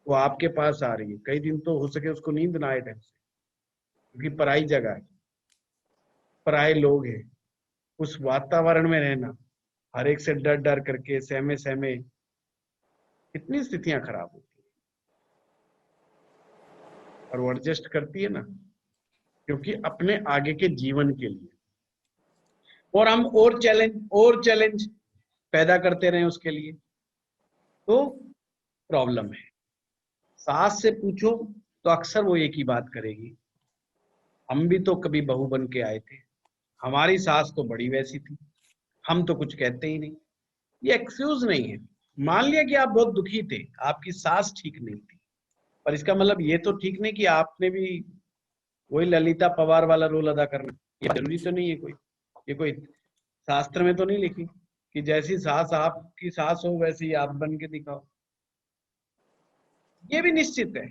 वो आपके पास आ रही है। कई दिन तो हो सके उसको नींद ना आए ढंग से, क्योंकि पराई जगह है, पराए लोग हैं, उस वातावरण में रहना, हर एक से डर डर करके, सहमे सहमे, कितनी स्थितियां खराब होती है। और वो एडजस्ट करती है ना, क्योंकि अपने आगे के जीवन के लिए। और हम और चैलेंज पैदा करते रहे उसके लिए, तो प्रॉब्लम है। सास से पूछो तो अक्सर वो एक ही बात करेगी, हम भी तो कभी बहू बन के आए थे, हमारी सास तो बड़ी वैसी थी, हम तो कुछ कहते ही नहीं। ये एक्सक्यूज नहीं है। मान लिया कि आप बहुत दुखी थे, आपकी सास ठीक नहीं थी, पर इसका मतलब ये तो ठीक नहीं कि आपने भी वही ललिता पवार वाला रोल अदा करना। ये जरूरी तो नहीं है कोई, ये कोई शास्त्र में तो नहीं लिखी कि जैसी सास आपकी सास हो वैसी आप बन के दिखाओ। ये भी निश्चित है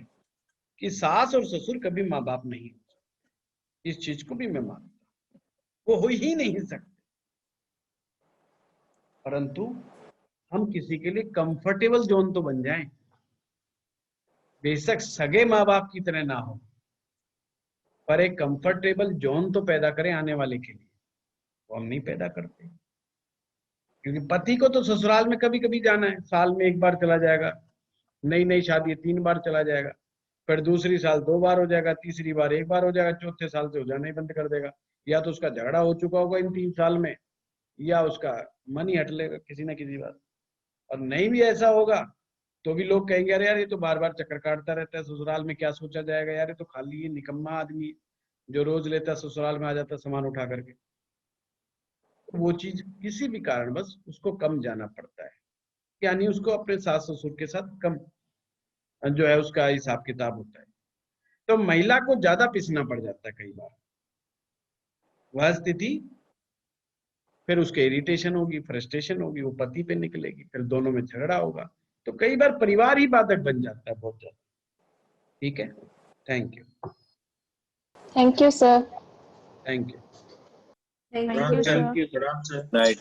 कि सास और ससुर कभी माँ बाप नहीं हो सकते, इस चीज को भी मैं मानता हूं, वो हो ही नहीं सकते। परंतु हम किसी के लिए कंफर्टेबल जोन तो बन जाएं, बेशक सगे माँ बाप की तरह ना हो, पर एक कंफर्टेबल जोन तो पैदा करें आने वाले के लिए। वो हम नहीं पैदा करते, क्योंकि पति को तो ससुराल में कभी कभी जाना है, साल में 1 बार चला जाएगा, नई शादी 3 बार चला जाएगा, फिर दूसरी साल 2 बार हो जाएगा, तीसरी बार 1 बार हो जाएगा, चौथे साल से हो जाना ही बंद कर देगा। या तो उसका झगड़ा हो चुका होगा इन 3 साल में, या उसका मन ही हट लेगा किसी न किसी बात। और नहीं भी ऐसा होगा तो भी लोग कहेंगे अरे यार ये तो बार बार चक्कर काटता रहता है ससुराल में, क्या सोचा जाएगा यार, ये तो खाली ये निकम्मा आदमी जो रोज लेता है ससुराल में आ जाता है सामान उठा करके। वो चीज किसी भी कारणवश उसको कम जाना पड़ता है, यानी उसको अपने सास ससुर के साथ कम जो है उसका हिसाब किताब होता है। तो महिला को ज्यादा पिसना पड़ जाता है कई बार, वह स्थिति फिर उसके इरिटेशन होगी, फ्रस्ट्रेशन होगी, वो पति पे निकलेगी, फिर दोनों में झगड़ा होगा, तो कई बार परिवार ही बाधक बन जाता है बहुत ज्यादा। ठीक है, thank you. Thank you sir. Thank you. Thank you sir. Right.